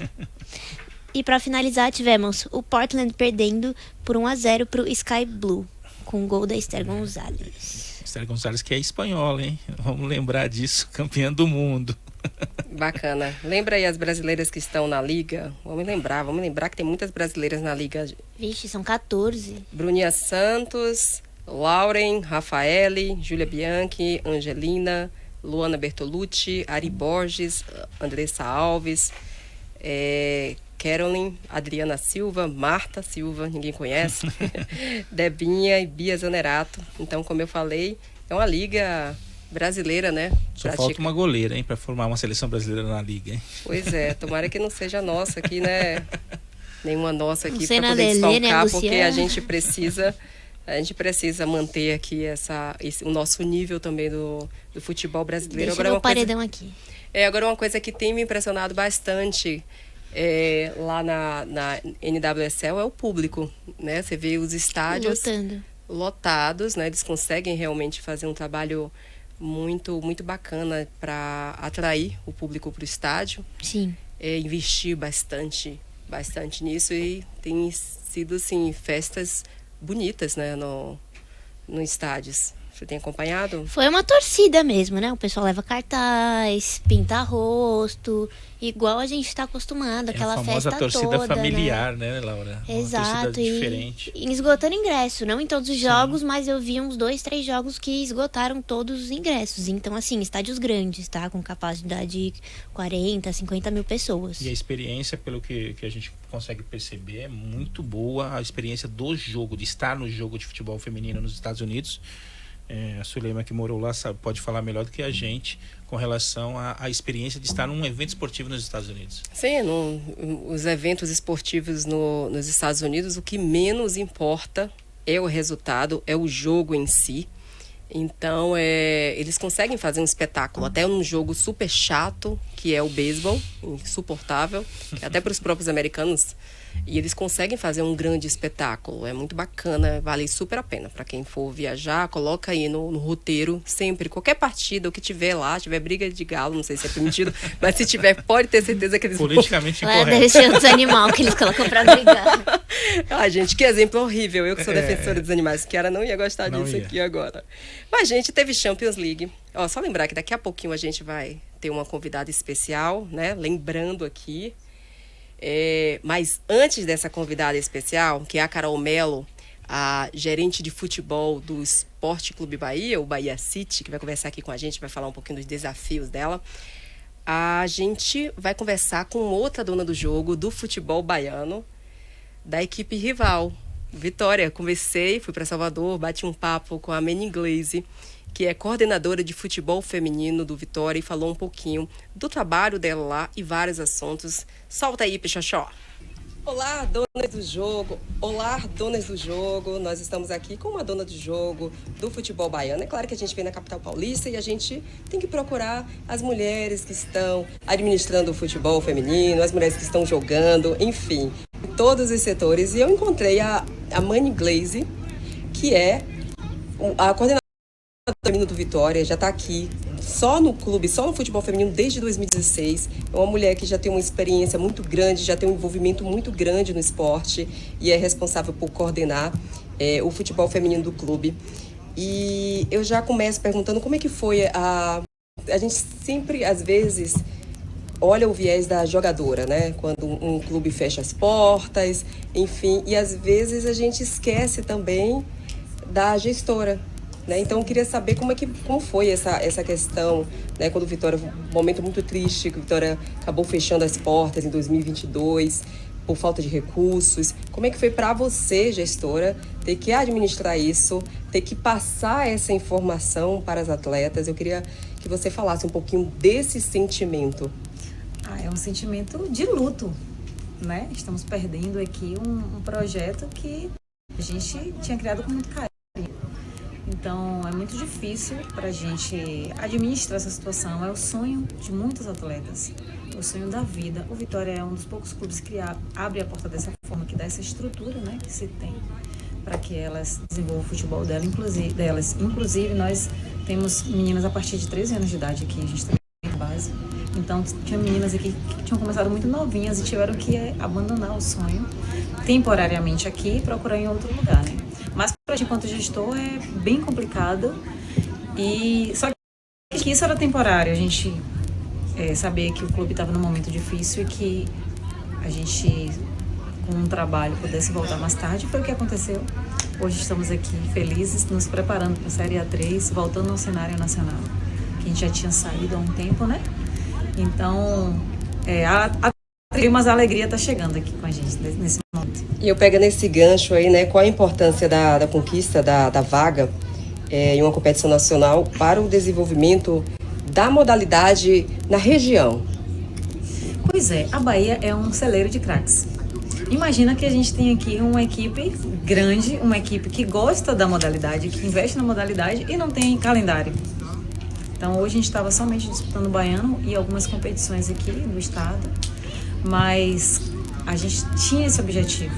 E para finalizar, tivemos o Portland perdendo por 1-0 pro Sky Blue, com o gol da Esther Gonzalez. Esther Gonzalez, que é espanhola, hein? Vamos lembrar disso, campeã do mundo. Bacana. Lembra aí as brasileiras que estão na liga? Vamos lembrar que tem muitas brasileiras na liga. Vixe, são 14. Bruninha Santos, Lauren, Rafaele, Júlia Bianchi, Angelina, Luana Bertolucci, Ari Borges, Andressa Alves, Caroline, Adriana Silva, Marta Silva, ninguém conhece, Debinha e Bia Zanerato. Então, como eu falei, é uma liga brasileira, né? Só falta uma goleira, hein, para formar uma seleção brasileira na liga, hein? Pois é, tomara que não seja nossa aqui, né? nenhuma nossa aqui Você para na poder Lelê, né, desfalcar, porque Luciana? a gente precisa manter aqui o nosso nível também do futebol brasileiro. Deixa Agora, meu paredão aqui. agora uma coisa que tem me impressionado bastante lá na NWSL é o público, né? Você vê os estádios Lotando. lotados, né? Eles conseguem realmente fazer um trabalho muito, muito bacana para atrair o público para o estádio. Sim. Investir bastante nisso e tem sido, assim, festas bonitas, né? No estádios. Você tem acompanhado? Foi uma torcida mesmo, né? O pessoal leva cartaz, pinta rosto, igual a gente tá acostumado, aquela a famosa festa torcida toda, familiar, né, Laura? Exato, Uma torcida diferente. E esgotando ingresso, não em todos os jogos, mas eu vi uns 2, 3 jogos que esgotaram todos os ingressos. Então, assim, estádios grandes, tá? Com capacidade de 40, 50 mil pessoas. E a experiência, pelo que a gente consegue perceber, é muito boa. A experiência do jogo, de estar no jogo de futebol feminino nos Estados Unidos. A Suleima, que morou lá, pode falar melhor do que a gente com relação à experiência de estar num evento esportivo nos Estados Unidos. Sim, os eventos esportivos nos Estados Unidos, o que menos importa é o resultado, é o jogo em si. Então, eles conseguem fazer um espetáculo, até um jogo super chato, que é o beisebol, insuportável, até para os próprios americanos. E eles conseguem fazer um grande espetáculo. É muito bacana, vale super a pena. Para quem for viajar, coloca aí no roteiro, sempre, qualquer partida, o que tiver lá, tiver briga de galo, não sei se é permitido, mas se tiver, pode ter certeza que eles politicamente vão... incorreto. Deve ser dos animais que eles colocam pra brigar. Ai, gente, que exemplo horrível. Eu que sou defensora dos animais, que ela não ia gostar disso aqui agora. Mas, gente, teve Champions League. Ó, só lembrar que daqui a pouquinho a gente vai ter uma convidada especial, né? Lembrando aqui. Mas antes dessa convidada especial, que é a Carol Melo, a gerente de futebol do Esporte Clube Bahia, o Bahia City, que vai conversar aqui com a gente, vai falar um pouquinho dos desafios dela. A gente vai conversar com outra dona do jogo, do futebol baiano, da equipe rival, Vitória. Conversei, fui para Salvador, bati um papo com a Meni Glaze, que é coordenadora de futebol feminino do Vitória, e falou um pouquinho do trabalho dela lá e vários assuntos. Solta aí, Pichoxó! Olá, donas do jogo! Olá, donas do jogo! Nós estamos aqui com uma dona do jogo do futebol baiano. É claro que a gente vem na capital paulista e a gente tem que procurar as mulheres que estão administrando o futebol feminino, as mulheres que estão jogando, enfim, em todos os setores. E eu encontrei a Mani Glaze, que é a coordenadora feminino do Vitória, já está aqui só no clube, só no futebol feminino desde 2016. É uma mulher que já tem uma experiência muito grande, já tem um envolvimento muito grande no esporte e é responsável por coordenar o futebol feminino do clube. E eu já começo perguntando como é que foi a gente sempre, às vezes, olha o viés da jogadora, né? Quando um clube fecha as portas, enfim, e às vezes a gente esquece também da gestora. Né? Então, eu queria saber como foi essa questão, né? Quando o Vitória, um momento muito triste, que o Vitória acabou fechando as portas em 2022 por falta de recursos. Como é que foi para você, gestora, ter que administrar isso, ter que passar essa informação para as atletas? Eu queria que você falasse um pouquinho desse sentimento. É um sentimento de luto, né? Estamos perdendo aqui um projeto que a gente tinha criado com muito carinho. Então, é muito difícil para a gente administrar essa situação. É o sonho de muitos atletas, o sonho da vida. O Vitória é um dos poucos clubes que abre a porta dessa forma, que dá essa estrutura, né, que se tem para que elas desenvolvam o futebol delas. Inclusive, nós temos meninas a partir de 13 anos de idade aqui, a gente tem base. Então, tinha meninas aqui que tinham começado muito novinhas e tiveram que abandonar o sonho temporariamente aqui e procurar em outro lugar, né? Mas para a gente, enquanto gestor, é bem complicado. E só que isso era temporário. A gente sabia que o clube estava num momento difícil e que a gente, com um trabalho, pudesse voltar mais tarde. Foi o que aconteceu. Hoje estamos aqui felizes, nos preparando para a Série A3, voltando ao cenário nacional, que a gente já tinha saído há um tempo, né? Então, mas a alegria está chegando aqui com a gente nesse momento. E eu pego nesse gancho aí, né? Qual a importância da conquista da vaga em uma competição nacional para o desenvolvimento da modalidade na região? Pois é, a Bahia é um celeiro de craques. Imagina que a gente tem aqui uma equipe grande, uma equipe que gosta da modalidade, que investe na modalidade e não tem calendário. Então hoje a gente estava somente disputando o baiano e algumas competições aqui no estado, mas a gente tinha esse objetivo,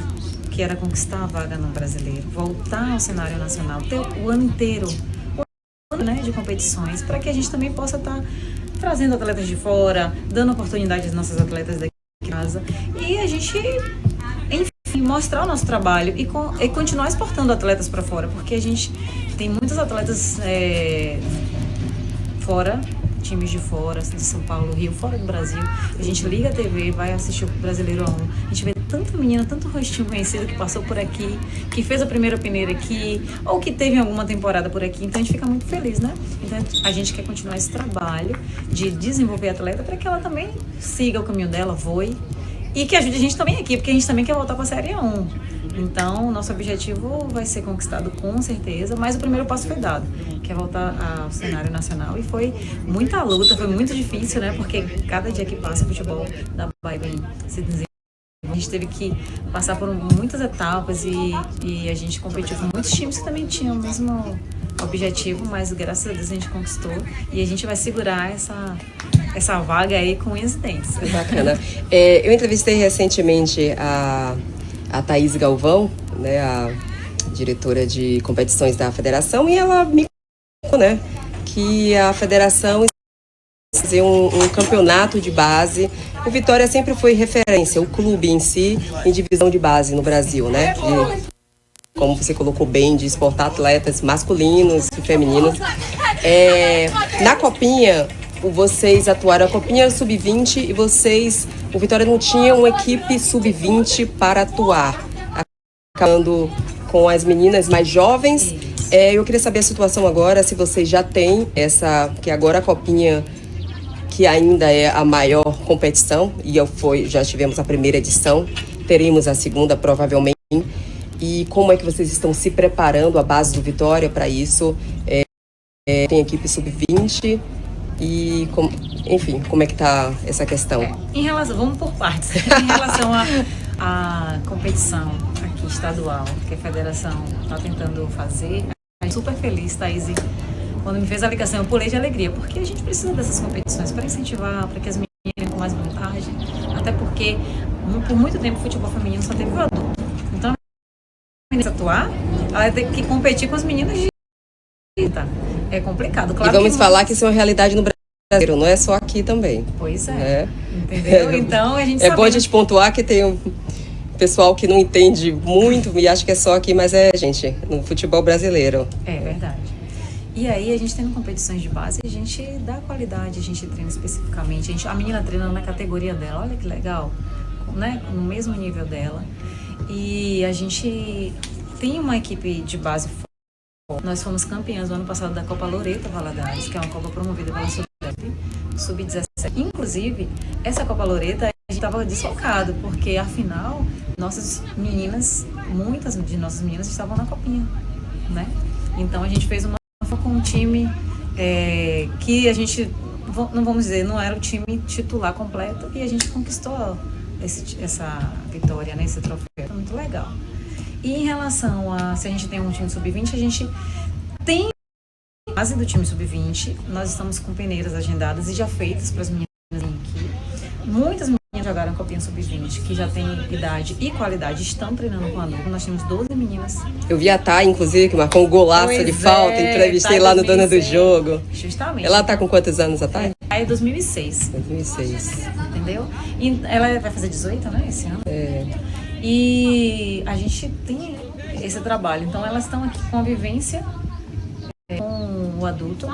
que era conquistar a vaga no brasileiro, voltar ao cenário nacional, ter o ano inteiro, né, de competições, para que a gente também possa estar trazendo atletas de fora, dando oportunidade às nossas atletas daqui de casa e a gente, enfim, mostrar o nosso trabalho e continuar exportando atletas para fora, porque a gente tem muitos atletas fora, times de fora, de São Paulo, Rio, fora do Brasil. A gente liga a TV, vai assistir o Brasileiro A1. A gente vê tanta menina, tanto rostinho conhecido que passou por aqui, que fez a primeira peneira aqui, ou que teve alguma temporada por aqui. Então a gente fica muito feliz, né? Então a gente quer continuar esse trabalho de desenvolver a atleta para que ela também siga o caminho dela, voe. E que ajude a gente também aqui, porque a gente também quer voltar para a Série 1. Então, nosso objetivo vai ser conquistado com certeza, mas o primeiro passo foi dado, que é voltar ao cenário nacional. E foi muita luta, foi muito difícil, né? Porque cada dia que passa o futebol da Bahia vem se desenvolvendo. A gente teve que passar por muitas etapas e a gente competiu com muitos times que também tinham o mesmo objetivo, mas graças a Deus a gente conquistou e a gente vai segurar essa vaga aí com unhas e dentes. Bacana. Eu entrevistei recentemente a Thaís Galvão, né, a diretora de competições da federação, e ela me contou, né, que a federação fazer um campeonato de base. O Vitória sempre foi referência, o clube em si, em divisão de base no Brasil, né? Como você colocou bem, de exportar atletas masculinos e femininos. Na Copinha, vocês atuaram a Copinha Sub-20 e o Vitória não tinha uma equipe Sub-20 para atuar, acabando com as meninas mais jovens. Eu queria saber a situação agora, se vocês já têm que agora a Copinha, que ainda é a maior competição, e já tivemos a primeira edição, teremos a segunda provavelmente, e como é que vocês estão se preparando, a base do Vitória, para isso? Tem equipe Sub-20 e, enfim, como é que está essa questão? Vamos por partes. Em relação à competição aqui estadual, que a federação está tentando fazer, estou super feliz, Thaís. Quando me fez a ligação, eu pulei de alegria, porque a gente precisa dessas competições para incentivar, para que as meninas tenham com mais vontade, até porque por muito tempo o futebol feminino só teve o adulto. Então, a menina atuar, ela vai ter que competir com as meninas de... É complicado. Claro, e vamos falar que isso é uma realidade no Brasil, não é só aqui também. Pois é. Entendeu? Então, a gente bom a gente pontuar que tem um pessoal que não entende muito e acha que é só aqui, mas gente, no futebol brasileiro. É verdade. E aí, a gente tendo competições de base, a gente dá qualidade, a gente treina especificamente. A menina treina na categoria dela, olha que legal, né? No mesmo nível dela. E a gente tem uma equipe de base forte. Nós fomos campeãs no ano passado da Copa Loreto Valadares, que é uma Copa promovida pela Sub-17. Inclusive, essa Copa Loreto, a gente estava desfocado, porque afinal, nossas meninas, muitas de nossas meninas estavam na Copinha, né? Então, a gente fez com um time que a gente, não vamos dizer, não era o time titular completo, e a gente conquistou essa vitória, né, esse troféu. É muito legal. E em relação a se a gente tem um time sub-20, a gente tem a base do time sub-20, nós estamos com peneiras agendadas e já feitas para as meninas aqui. Muitas meninas jogaram a Copinha Sub-20, que já têm idade e qualidade, estão treinando com adulto. Nós temos 12 meninas. Eu vi a Thay, inclusive, que marcou um golaço de falta, entrevistei lá no Dona do Jogo. Justamente. Ela tá com quantos anos, a Thay? É 2006. 2006. Entendeu? E ela vai fazer 18, né, esse ano? E a gente tem esse trabalho. Então, elas estão aqui com a vivência com o adulto.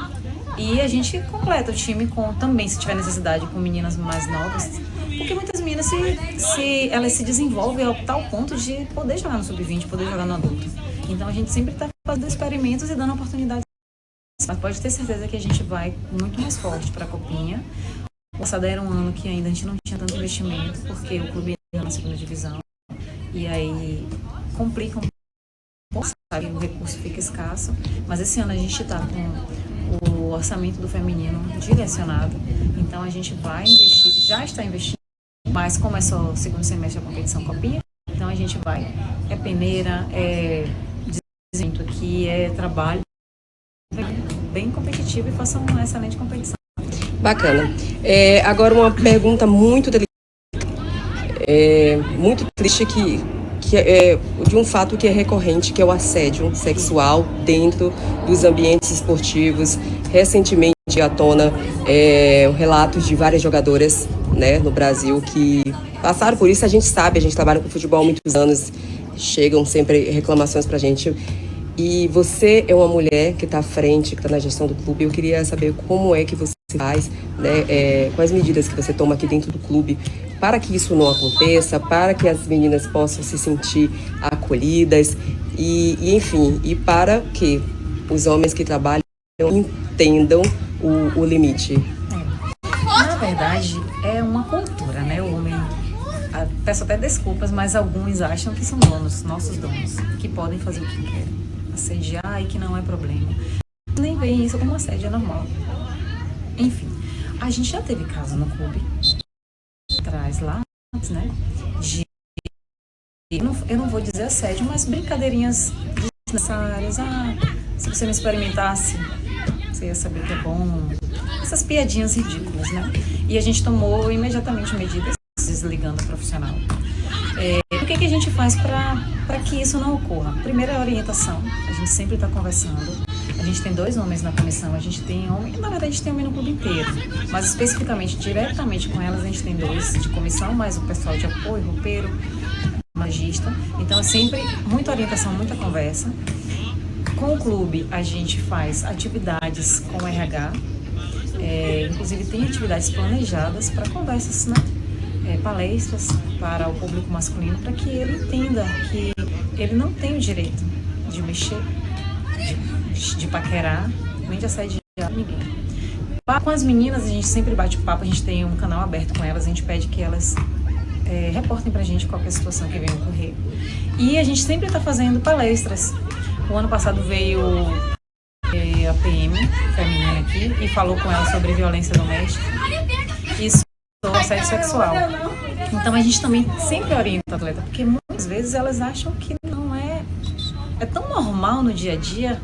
E a gente completa o time também, se tiver necessidade, com meninas mais novas. Porque muitas meninas, elas se desenvolvem ao tal ponto de poder jogar no sub-20, poder jogar no adulto. Então, a gente sempre está fazendo experimentos e dando oportunidades. Mas pode ter certeza que a gente vai muito mais forte para a Copinha. O passado era um ano que ainda a gente não tinha tanto investimento, porque o clube era na segunda divisão. E aí complica um pouco, sabe? O recurso fica escasso. Mas esse ano a gente está com o orçamento do feminino direcionado. Então a gente vai investir, já está investindo. Mas como é só o segundo semestre da competição Copinha, a gente vai. É peneira, é desenho aqui, é trabalho. Bem competitivo e faça uma excelente competição. Bacana. Agora uma pergunta muito delicada, muito triste que é de um fato que é recorrente, que é o assédio sexual dentro dos ambientes esportivos. Recentemente à tona relatos de várias jogadoras, né, no Brasil que passaram por isso. A gente sabe, a gente trabalha com futebol há muitos anos, chegam sempre reclamações pra gente. E você é uma mulher que está à frente, que está na gestão do clube. Eu queria saber como é que você faz, né, quais medidas que você toma aqui dentro do clube para que isso não aconteça, para que as meninas possam se sentir acolhidas enfim, e para que os homens que trabalham entendam o limite. Na verdade, é uma cultura, né? O homem, peço até desculpas, mas alguns acham que são donos, nossos donos, que podem fazer o que querem, assediar e que não é problema. Nem veem isso como assédio, é normal. Enfim, a gente já teve caso no clube, atrás lá, né? Eu não vou dizer assédio, mas brincadeirinhas desnecessárias. Se você não experimentasse, você ia saber que é bom. Essas piadinhas ridículas, né? E a gente tomou imediatamente medidas, desligando a profissional. O que a gente faz para que isso não ocorra? Primeiro é a orientação. A gente sempre está conversando. A gente tem 2 homens na comissão, a gente tem homem, na verdade a gente tem homem no clube inteiro, mas especificamente, diretamente com elas, a gente tem 2 de comissão, mais o pessoal de apoio, roupeiro, magista. Então é sempre muita orientação, muita conversa. Com o clube a gente faz atividades com o RH, inclusive tem atividades planejadas para conversas, né? Palestras para o público masculino, para que ele entenda que ele não tem o direito de mexer, de paquerar, nem de assediar ninguém. Com as meninas a gente sempre bate papo, a gente tem um canal aberto com elas, a gente pede que elas reportem pra gente qualquer situação que venha ocorrer. E a gente sempre está fazendo palestras. O ano passado veio a PM feminina aqui e falou com ela sobre violência doméstica e sobre assédio sexual. Então a gente também sempre orienta a atleta, porque muitas vezes elas acham que não é tão normal no dia a dia.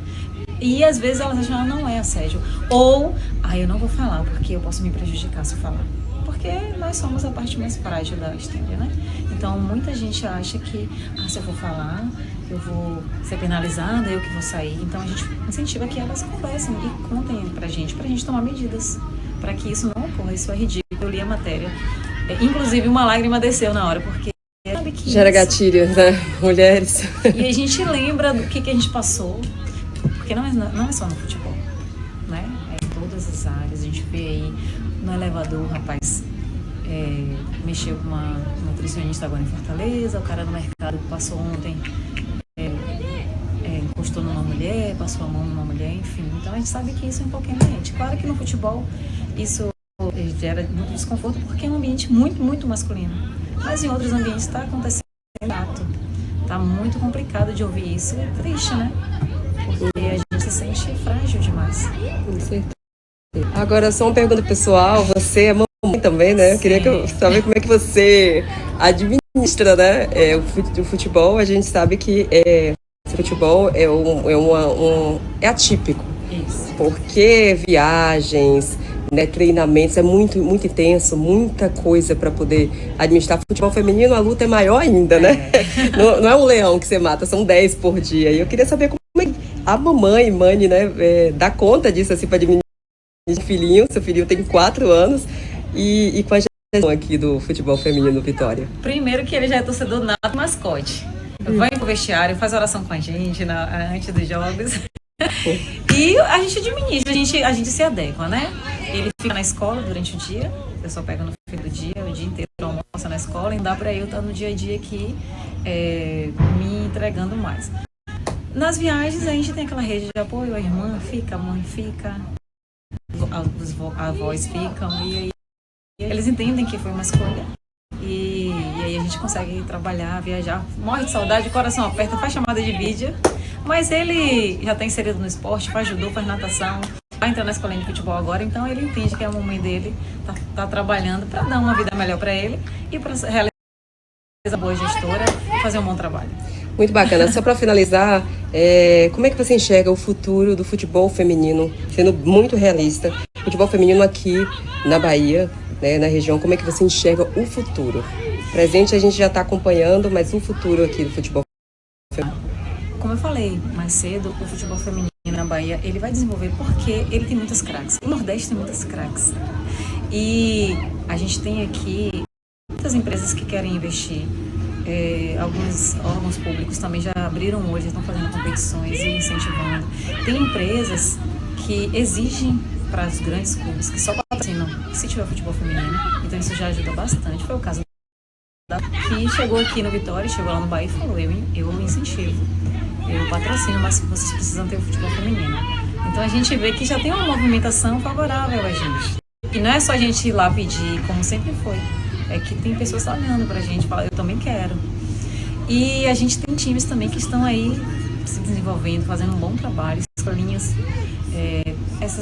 E às vezes elas acham que não é assédio. Ou, eu não vou falar porque eu posso me prejudicar se eu falar. Porque nós somos a parte mais frágil da história, né? Então muita gente acha que, se eu for falar, eu vou ser penalizada, eu que vou sair. Então a gente incentiva que elas conversem e contem pra gente tomar medidas, para que isso não ocorra. Isso é ridículo. Eu li a matéria. Inclusive uma lágrima desceu na hora, porque sabe que gera gatilho, né? Mulheres. E a gente lembra do que a gente passou. Porque não é só no futebol, né? É em todas as áreas. A gente vê aí no elevador, o rapaz mexeu com uma nutricionista agora em Fortaleza, o cara no mercado que passou ontem encostou numa mulher, passou a mão numa mulher, enfim. Então a gente sabe que isso é em qualquer ambiente. Claro que no futebol isso gera muito desconforto porque é um ambiente muito, muito masculino. Mas em outros ambientes está acontecendo ato. Está muito complicado de ouvir isso. É triste, né? Porque a gente se sente frágil demais. Com certeza. Agora, só uma pergunta pessoal. Você é mamãe também, né? Eu queria saber como é que você administra, né? O futebol, a gente sabe que o futebol é atípico. Isso. Porque viagens, né, treinamentos, é muito, muito intenso, muita coisa para poder administrar. Futebol feminino, a luta é maior ainda, né? Não é um leão que você mata, são 10 por dia. E eu queria saber como é que a mamãe, Mani, né, dá conta disso, assim, para administrar o filhinho. Seu filhinho tem 4 anos e com a gestão aqui do futebol feminino Vitória. Primeiro que ele já é torcedor nato, mascote. Vai pro vestiário, faz oração com a gente antes dos jogos. E a gente administra, a gente se adequa, né? Ele fica na escola durante o dia, eu só pego no fim do dia, o dia inteiro almoça na escola, e dá pra eu estar no dia a dia aqui me entregando mais. Nas viagens a gente tem aquela rede de apoio, a irmã fica, a mãe fica, os avós ficam, e aí eles entendem que foi uma escolha. E aí a gente consegue trabalhar, viajar, morre de saudade, o coração aperta, faz chamada de vídeo. Mas ele já está inserido no esporte, faz judô, faz natação, vai entrar na escolinha de futebol agora, então ele entende que a mamãe dele tá trabalhando para dar uma vida melhor para ele e para realizar boa gestora e fazer um bom trabalho. Muito bacana. Só para finalizar, como é que você enxerga o futuro do futebol feminino, sendo muito realista? Futebol feminino aqui na Bahia, né, na região, como é que você enxerga o futuro? Presente a gente já está acompanhando, mas o futuro aqui do futebol feminino? Como eu falei mais cedo, o futebol feminino na Bahia, ele vai desenvolver porque ele tem muitas craques. O Nordeste tem muitas craques. E a gente tem aqui muitas empresas que querem investir. Alguns órgãos públicos também já abriram olho, estão fazendo competições e incentivando. Tem empresas que exigem para os grandes clubes que só patrocinam se tiver futebol feminino. Então isso já ajuda bastante. Foi o caso que chegou aqui no Vitória, chegou lá no Bahia e falou, eu incentivo, eu patrocino, mas vocês precisam ter o futebol feminino. Então a gente vê que já tem uma movimentação favorável a gente. E não é só a gente ir lá pedir, como sempre foi. É que tem pessoas olhando pra gente e falam, eu também quero. E a gente tem times também que estão aí se desenvolvendo, fazendo um bom trabalho, escolinhas, essas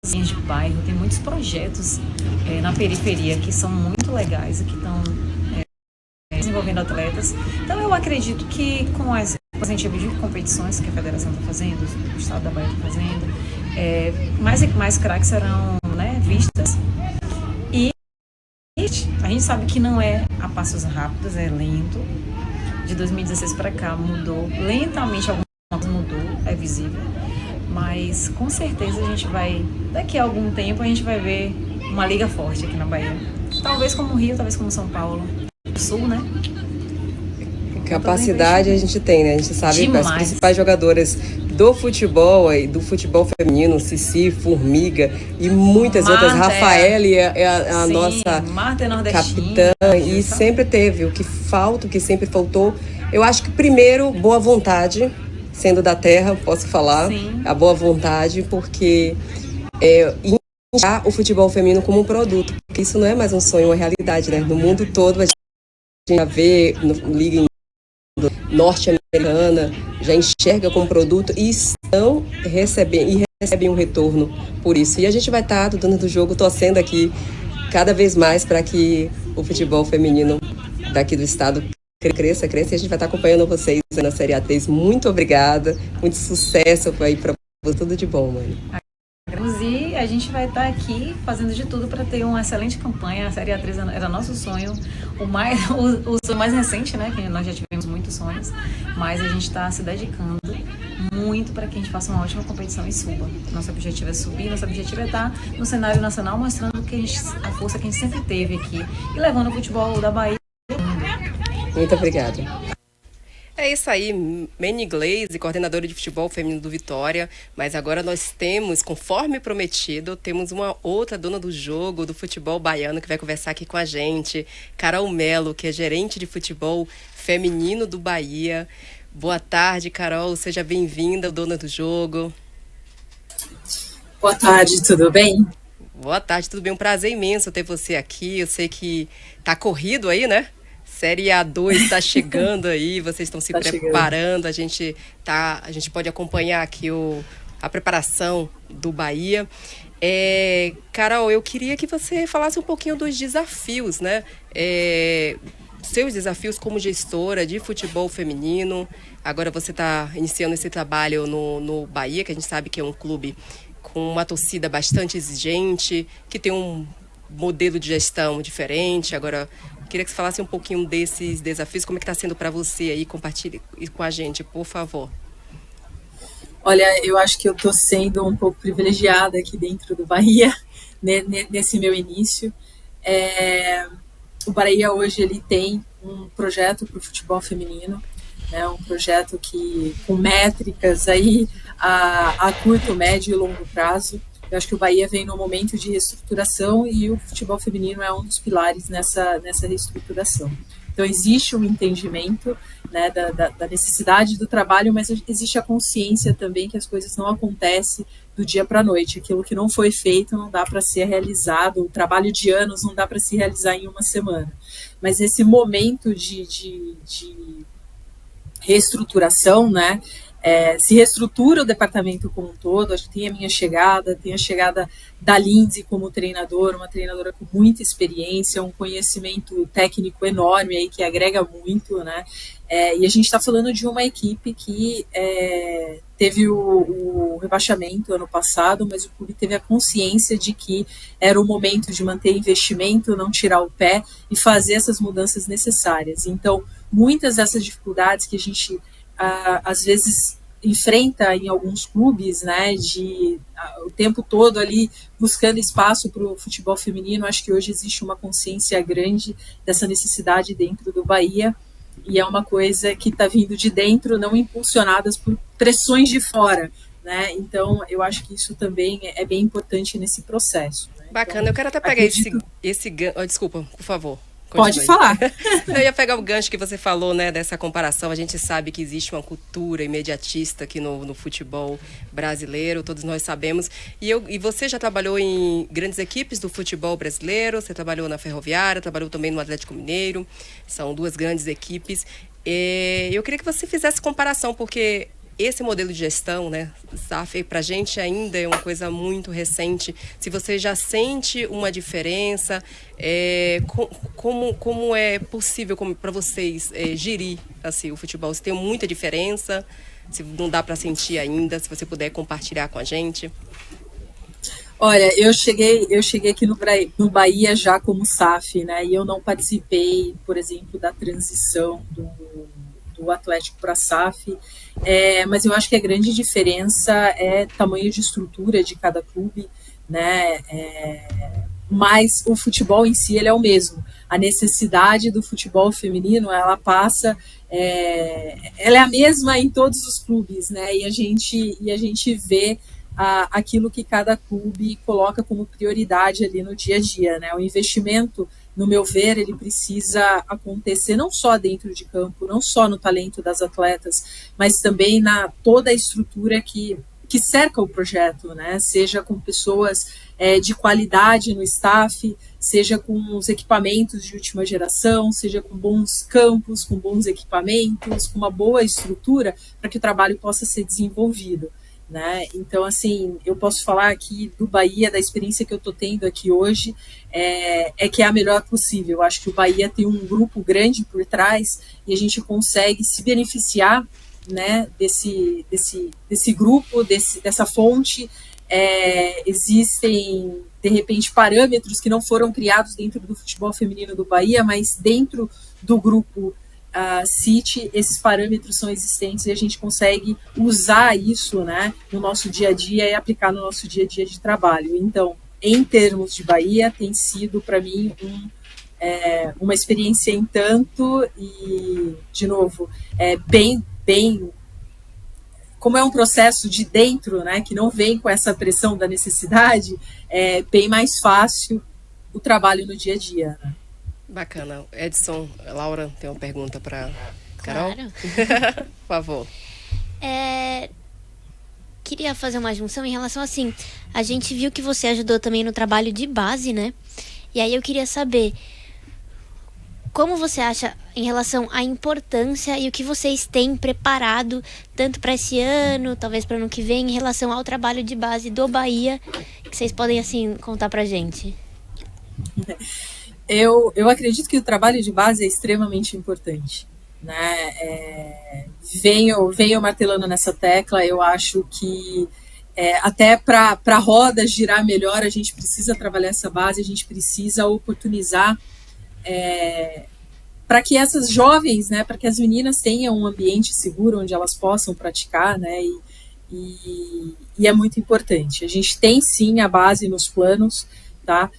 linhas de bairro, tem muitos projetos na periferia que são muito legais e que estão desenvolvendo atletas. Então eu acredito que com os incentivos de competições que a federação está fazendo, o estado da Bahia está fazendo, mais craques serão, né, vistas. E a gente sabe que não é a passos rápidos, é lento. De 2016 para cá mudou lentamente, alguma coisa mudou, é visível. Mas com certeza a gente vai, daqui a algum tempo a gente vai ver uma liga forte aqui na Bahia. Talvez como o Rio, talvez como São Paulo, o Sul, né? Capacidade a gente tem, né? A gente sabe demais. As principais jogadoras do futebol feminino, Cici, Formiga e muitas outras. Rafaele é a nossa capitã e sempre teve. O que sempre faltou, eu acho que primeiro, boa vontade, sendo da terra, posso falar, sim, a boa vontade, porque enxergar o futebol feminino como um produto, porque isso não é mais um sonho, é uma realidade, né? No mundo todo a gente já vê liga norte-americana, já enxerga como produto e recebem um retorno por isso. E a gente vai estar, do dono do jogo, torcendo aqui cada vez mais para que o futebol feminino daqui do estado cresça, e a gente vai estar acompanhando vocês na Série A3. Muito obrigada, muito sucesso aí para você, tudo de bom, mãe. E a gente vai estar aqui fazendo de tudo para ter uma excelente campanha. A Série A3 era nosso sonho, o sonho mais recente, né? Que nós já tivemos muitos sonhos, mas a gente está se dedicando muito para que a gente faça uma ótima competição e suba. Nosso objetivo é subir, nosso objetivo é estar no cenário nacional, mostrando a força que a gente sempre teve aqui e levando o futebol da Bahia. Muito obrigada. É isso aí, Meni Glaze, coordenadora de futebol feminino do Vitória, mas agora nós temos, conforme prometido, temos uma outra dona do jogo do futebol baiano que vai conversar aqui com a gente, Carol Melo, que é gerente de futebol feminino do Bahia. Boa tarde, Carol, seja bem-vinda, dona do jogo. Boa tarde, tudo bem? Boa tarde, tudo bem? Um prazer imenso ter você aqui, eu sei que tá corrido aí, né? Série A2 está chegando aí, vocês estão se preparando, a gente pode acompanhar aqui a preparação do Bahia. Carol, eu queria que você falasse um pouquinho dos desafios, né? Seus desafios como gestora de futebol feminino. Agora você está iniciando esse trabalho no Bahia, que a gente sabe que é um clube com uma torcida bastante exigente, que tem um modelo de gestão diferente. Agora, queria que você falasse um pouquinho desses desafios, como é que está sendo para você aí, compartilhe com a gente, por favor. Olha, eu acho que eu estou sendo um pouco privilegiada aqui dentro do Bahia, nesse meu início. O Bahia hoje ele tem um projeto para o futebol feminino, né, um projeto que com métricas aí a curto, médio e longo prazo. Eu acho que o Bahia vem num momento de reestruturação e o futebol feminino é um dos pilares nessa reestruturação. Então, existe um entendimento, né, da necessidade do trabalho, mas existe a consciência também que as coisas não acontecem do dia para a noite. Aquilo que não foi feito não dá para ser realizado, o trabalho de anos não dá para se realizar em uma semana. Mas esse momento de reestruturação, né, se reestrutura o departamento como um todo. Acho que tem a minha chegada, tem a chegada da Lindsay como treinadora, uma treinadora com muita experiência, um conhecimento técnico enorme aí, que agrega muito, né? E a gente está falando de uma equipe que teve o rebaixamento ano passado, mas o clube teve a consciência de que era o momento de manter investimento, não tirar o pé e fazer essas mudanças necessárias. Então, muitas dessas dificuldades que a gente às vezes enfrenta em alguns clubes, né, o tempo todo ali buscando espaço para o futebol feminino, acho que hoje existe uma consciência grande dessa necessidade dentro do Bahia, e é uma coisa que está vindo de dentro, não impulsionadas por pressões de fora, né? Então eu acho que isso também é bem importante nesse processo, né? Bacana, então, eu quero até pegar esse desculpa, por favor. Pode falar. Eu ia pegar o gancho que você falou, né, dessa comparação. A gente sabe que existe uma cultura imediatista aqui no futebol brasileiro, todos nós sabemos. E você já trabalhou em grandes equipes do futebol brasileiro, você trabalhou na Ferroviária, trabalhou também no Atlético Mineiro, são duas grandes equipes. Eu queria que você fizesse comparação, porque esse modelo de gestão, né, SAF, para a gente ainda é uma coisa muito recente. Se você já sente uma diferença, como é possível para vocês gerir assim, o futebol? Se tem muita diferença, se não dá para sentir ainda, se você puder compartilhar com a gente. Olha, eu cheguei aqui no Bahia já como SAF, né, e eu não participei, por exemplo, da transição do Atlético para a SAF, mas eu acho que a grande diferença é tamanho de estrutura de cada clube, né? Mas o futebol em si ele é o mesmo. A necessidade do futebol feminino, ela passa, ela é a mesma em todos os clubes, né? E a gente vê aquilo que cada clube coloca como prioridade ali no dia a dia, né? O investimento, no meu ver, ele precisa acontecer não só dentro de campo, não só no talento das atletas, mas também na toda a estrutura que cerca o projeto, né? Seja com pessoas de qualidade no staff, seja com os equipamentos de última geração, seja com bons campos, com bons equipamentos, com uma boa estrutura para que o trabalho possa ser desenvolvido, né? Então, assim, eu posso falar aqui do Bahia, da experiência que eu estou tendo aqui hoje, que é a melhor possível. Eu acho que o Bahia tem um grupo grande por trás e a gente consegue se beneficiar, né, desse grupo, dessa fonte. Existem, de repente, parâmetros que não foram criados dentro do futebol feminino do Bahia, mas dentro do grupo City, esses parâmetros são existentes e a gente consegue usar isso, né, no nosso dia a dia e aplicar no nosso dia a dia de trabalho. Então, em termos de Bahia, tem sido para mim uma experiência em tanto e, de novo, bem, como é um processo de dentro, né, que não vem com essa pressão da necessidade, é bem mais fácil o trabalho no dia a dia, né? Bacana. Edson, Laura, tem uma pergunta para Carol? Claro. Por favor. Queria fazer uma junção em relação assim, a gente viu que você ajudou também no trabalho de base, né? E aí eu queria saber como você acha em relação à importância e o que vocês têm preparado tanto para esse ano, talvez para o ano que vem, em relação ao trabalho de base do Bahia, que vocês podem assim contar pra gente. Eu acredito que o trabalho de base é extremamente importante, né? Venho martelando nessa tecla. Eu acho que até para a roda girar melhor, a gente precisa trabalhar essa base, a gente precisa oportunizar para que essas jovens, né, para que as meninas tenham um ambiente seguro onde elas possam praticar, né? E é muito importante. A gente tem sim a base nos planos, tá?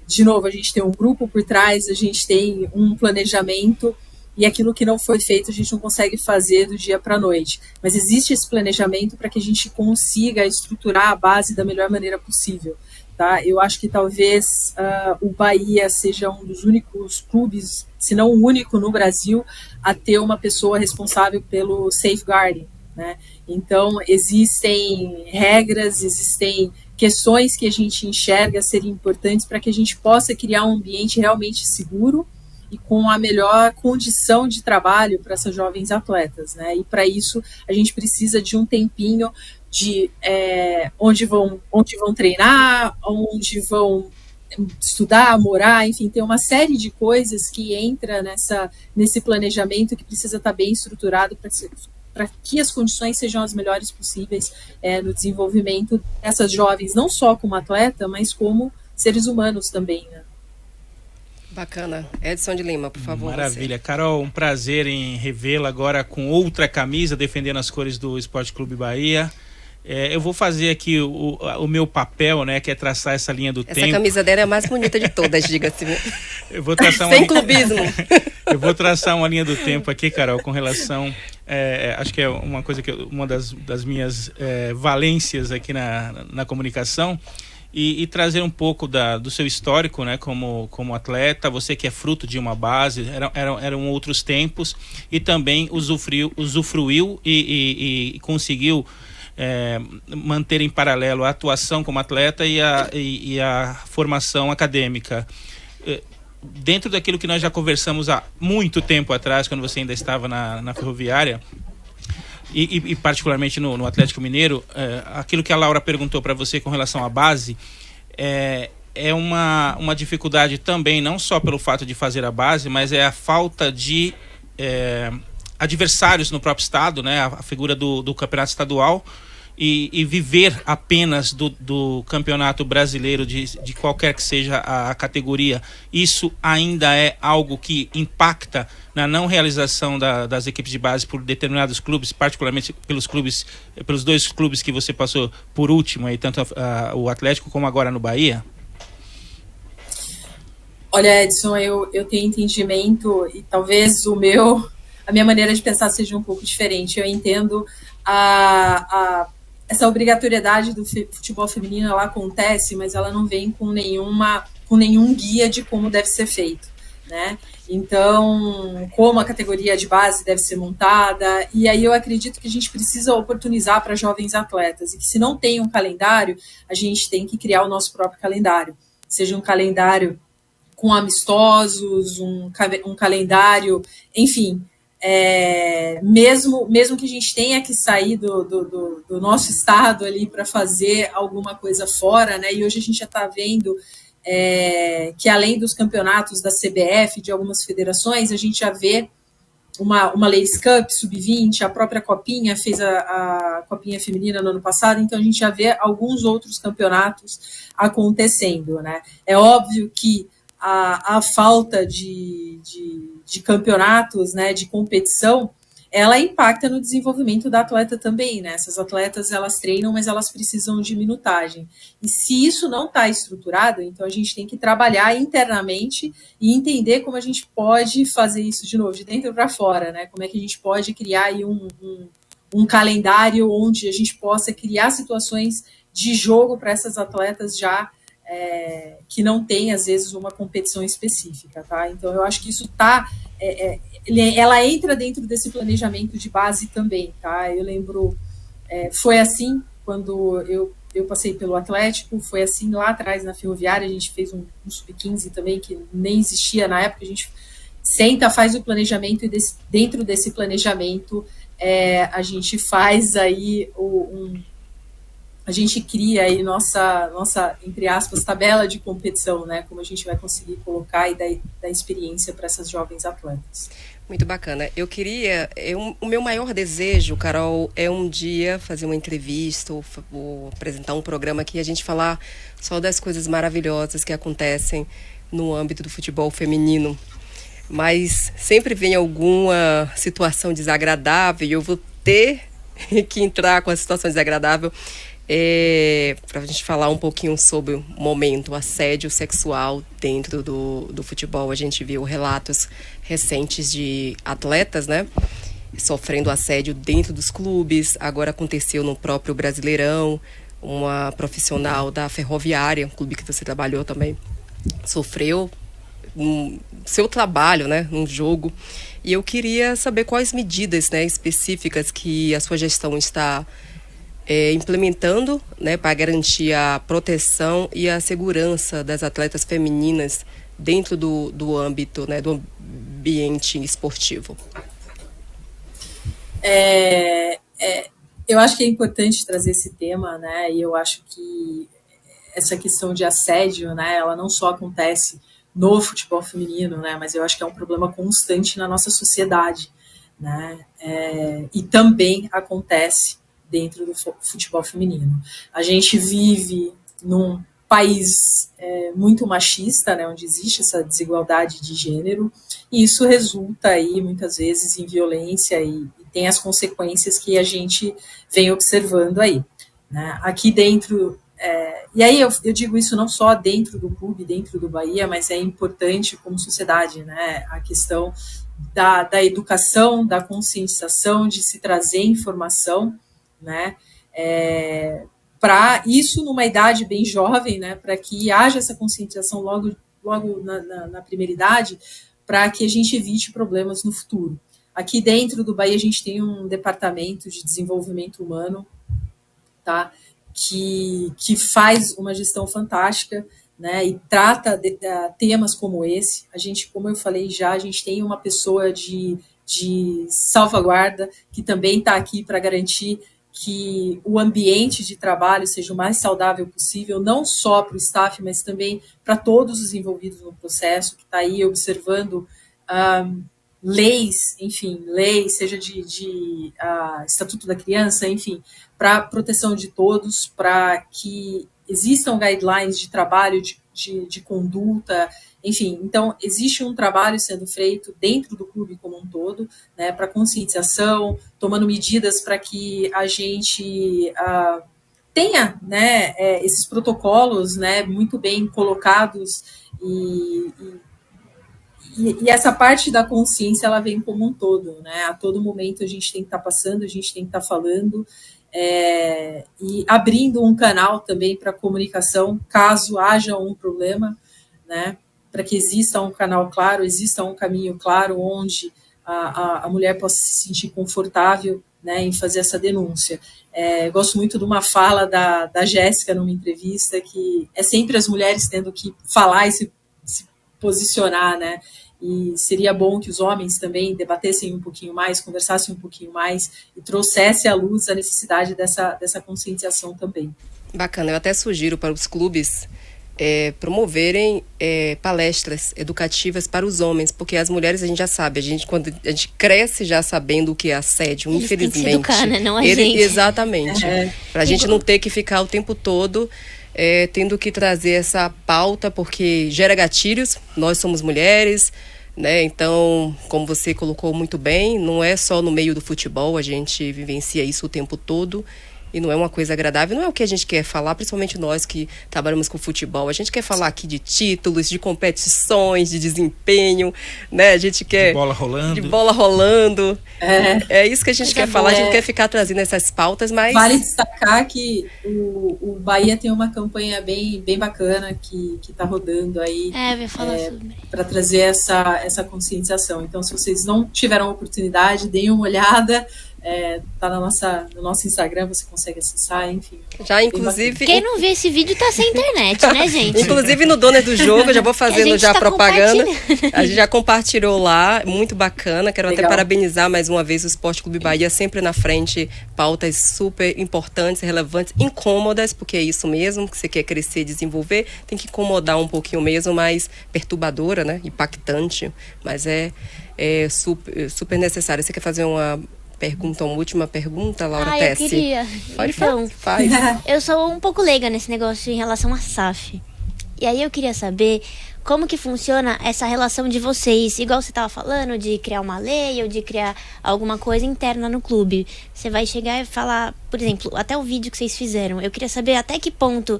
De novo, a gente tem um grupo por trás, a gente tem um planejamento, e aquilo que não foi feito a gente não consegue fazer do dia para a noite, mas existe esse planejamento para que a gente consiga estruturar a base da melhor maneira possível, tá? Eu acho que talvez o Bahia seja um dos únicos clubes, se não o único no Brasil, a ter uma pessoa responsável pelo safeguarding, né? Então existem regras, existem questões que a gente enxerga serem importantes para que a gente possa criar um ambiente realmente seguro, e com a melhor condição de trabalho para essas jovens atletas, né? E para isso a gente precisa de um tempinho de onde vão treinar, onde vão estudar, morar, enfim, tem uma série de coisas que entra nesse planejamento que precisa estar bem estruturado para que as condições sejam as melhores possíveis no desenvolvimento dessas jovens, não só como atleta, mas como seres humanos também, né? Bacana. Edson de Lima, por favor. Maravilha. Você. Carol, um prazer em revê-la agora com outra camisa, defendendo as cores do Esporte Clube Bahia. Eu vou fazer aqui o meu papel, né, que é traçar essa linha do tempo. Essa camisa dela é a mais bonita de todas, diga-se. Eu vou traçar Sem clubismo. Eu vou traçar uma linha do tempo aqui, Carol, com relação... acho que é uma coisa uma das minhas valências aqui na comunicação. E trazer um pouco do seu histórico, né, como atleta, você que é fruto de uma base, eram outros tempos, e também usufruiu e conseguiu manter em paralelo a atuação como atleta e a formação acadêmica. Dentro daquilo que nós já conversamos há muito tempo atrás, quando você ainda estava na Ferroviária, e particularmente no Atlético Mineiro, aquilo que a Laura perguntou para você com relação à base é uma dificuldade também, não só pelo fato de fazer a base, mas é a falta de adversários no próprio estado, né? A figura do campeonato estadual e viver apenas do campeonato brasileiro de qualquer que seja a categoria. Isso ainda é algo que impacta na não realização das equipes de base por determinados clubes, particularmente pelos dois clubes que você passou por último, aí, tanto o Atlético como agora no Bahia? Olha, Edson, eu tenho entendimento e talvez a minha maneira de pensar seja um pouco diferente. Eu entendo essa obrigatoriedade do futebol feminino, ela acontece, mas ela não vem com nenhum guia de como deve ser feito, né? Então, como a categoria de base deve ser montada, e aí eu acredito que a gente precisa oportunizar para jovens atletas, e que se não tem um calendário, a gente tem que criar o nosso próprio calendário, seja um calendário com amistosos, um calendário, enfim, mesmo que a gente tenha que sair do nosso estado ali para fazer alguma coisa fora, né? E hoje a gente já está vendo que além dos campeonatos da CBF, de algumas federações, a gente já vê uma Ladies Cup Sub-20, a própria Copinha fez a Copinha Feminina no ano passado, então a gente já vê alguns outros campeonatos acontecendo, né? É óbvio que a falta de campeonatos, né, de competição, ela impacta no desenvolvimento da atleta também, né? Essas atletas, elas treinam, mas elas precisam de minutagem. E se isso não está estruturado, então a gente tem que trabalhar internamente e entender como a gente pode fazer isso de novo, de dentro para fora, né? Como é que a gente pode criar aí um calendário onde a gente possa criar situações de jogo para essas atletas já que não tem, às vezes, uma competição específica, tá? Então, eu acho que isso ela entra dentro desse planejamento de base também, tá? Eu lembro, foi assim quando eu passei pelo Atlético, foi assim lá atrás na Ferroviária, a gente fez um Sub-15 também, que nem existia na época, a gente senta, faz o planejamento e dentro desse planejamento a gente faz aí a gente cria aí nossa, entre aspas, tabela de competição, né? Como a gente vai conseguir colocar e dar experiência para essas jovens atletas. Muito bacana. O meu maior desejo, Carol, é um dia fazer uma entrevista ou apresentar um programa aqui e a gente falar só das coisas maravilhosas que acontecem no âmbito do futebol feminino. Mas sempre vem alguma situação desagradável e eu vou ter que entrar com a situação desagradável para a gente falar um pouquinho sobre o momento, o assédio sexual dentro do futebol. A gente viu relatos recentes de atletas, né, sofrendo assédio dentro dos clubes. Agora aconteceu no próprio Brasileirão, uma profissional da Ferroviária, um clube que você trabalhou também, sofreu seu trabalho, né, num jogo. E eu queria saber quais medidas, né, específicas que a sua gestão está implementando, né, para garantir a proteção e a segurança das atletas femininas dentro do âmbito, né, do ambiente esportivo? Eu acho que é importante trazer esse tema, né? E eu acho que essa questão de assédio, né? Ela não só acontece no futebol feminino, né? Mas eu acho que é um problema constante na nossa sociedade, né? E também acontece dentro do futebol feminino. A gente vive num país muito machista, né? Onde existe essa desigualdade de gênero, e isso resulta aí muitas vezes em violência e tem as consequências que a gente vem observando aí, né? Aqui dentro, e aí eu digo isso não só dentro do clube, dentro do Bahia, mas é importante como sociedade, né? A questão da educação, da conscientização, de se trazer informação, né? Para isso numa idade bem jovem, né? Para que haja essa conscientização logo na primeira idade, para que a gente evite problemas no futuro. Aqui dentro do Bahia a gente tem um departamento de desenvolvimento humano, tá? Que faz uma gestão fantástica, né? E trata de temas como esse. A gente, como eu falei já, a gente tem uma pessoa de salvaguarda que também está aqui para garantir que o ambiente de trabalho seja o mais saudável possível, não só para o staff, mas também para todos os envolvidos no processo, que está aí observando leis, seja de Estatuto da Criança, enfim, para proteção de todos, para que existam guidelines de trabalho, de conduta, enfim. Então, existe um trabalho sendo feito dentro do clube como um todo, né, para conscientização, tomando medidas para que a gente tenha, né, esses protocolos, né, muito bem colocados e essa parte da consciência, ela vem como um todo, né? A todo momento a gente tem que estar passando, a gente tem que estar falando e abrindo um canal também para comunicação, caso haja um problema, né? Para que exista um canal claro, exista um caminho claro onde a mulher possa se sentir confortável, né, em fazer essa denúncia. Gosto muito de uma fala da Jéssica numa entrevista, que é sempre as mulheres tendo que falar e se posicionar, né? E seria bom que os homens também debatessem um pouquinho mais, conversassem um pouquinho mais e trouxessem à luz a necessidade dessa conscientização também. Bacana, eu até sugiro para os clubes promoverem palestras educativas para os homens, porque as mulheres a gente já sabe, quando a gente cresce já sabendo o que é assédio, eles infelizmente. Têm que se educar, né? Não a gente. Exatamente. Para a gente não ter que ficar o tempo todo tendo que trazer essa pauta, porque gera gatilhos, nós somos mulheres, né? Então, como você colocou muito bem, não é só no meio do futebol, a gente vivencia isso o tempo todo. E não é uma coisa agradável, não é o que a gente quer falar, principalmente nós que trabalhamos com futebol. A gente quer falar aqui de títulos, de competições, de desempenho, né? A gente quer... De bola rolando. De bola rolando. É isso que a gente quer falar, a gente quer ficar trazendo essas pautas, mas... Vale destacar que o Bahia tem uma campanha bem bacana que está rodando aí para trazer essa conscientização. Então, se vocês não tiveram a oportunidade, deem uma olhada. Tá no nosso Instagram, você consegue acessar, enfim. Já, inclusive... Quem não vê esse vídeo tá sem internet, né, gente? Inclusive no Donas do Jogo, eu já vou fazendo já propaganda. A gente já compartilhou lá, muito bacana. Quero até parabenizar mais uma vez o Esporte Clube Bahia, sempre na frente, pautas super importantes, relevantes, incômodas, porque é isso mesmo, que você quer crescer, desenvolver, tem que incomodar um pouquinho mesmo, mas perturbadora, né, impactante, mas é super necessário. Você quer fazer uma última pergunta, Laura Tessi? Eu queria. Pode então, faz. Eu sou um pouco leiga nesse negócio em relação a SAF. E aí eu queria saber como que funciona essa relação de vocês, igual você estava falando, de criar uma lei ou de criar alguma coisa interna no clube. Você vai chegar e falar, por exemplo, até o vídeo que vocês fizeram, eu queria saber até que ponto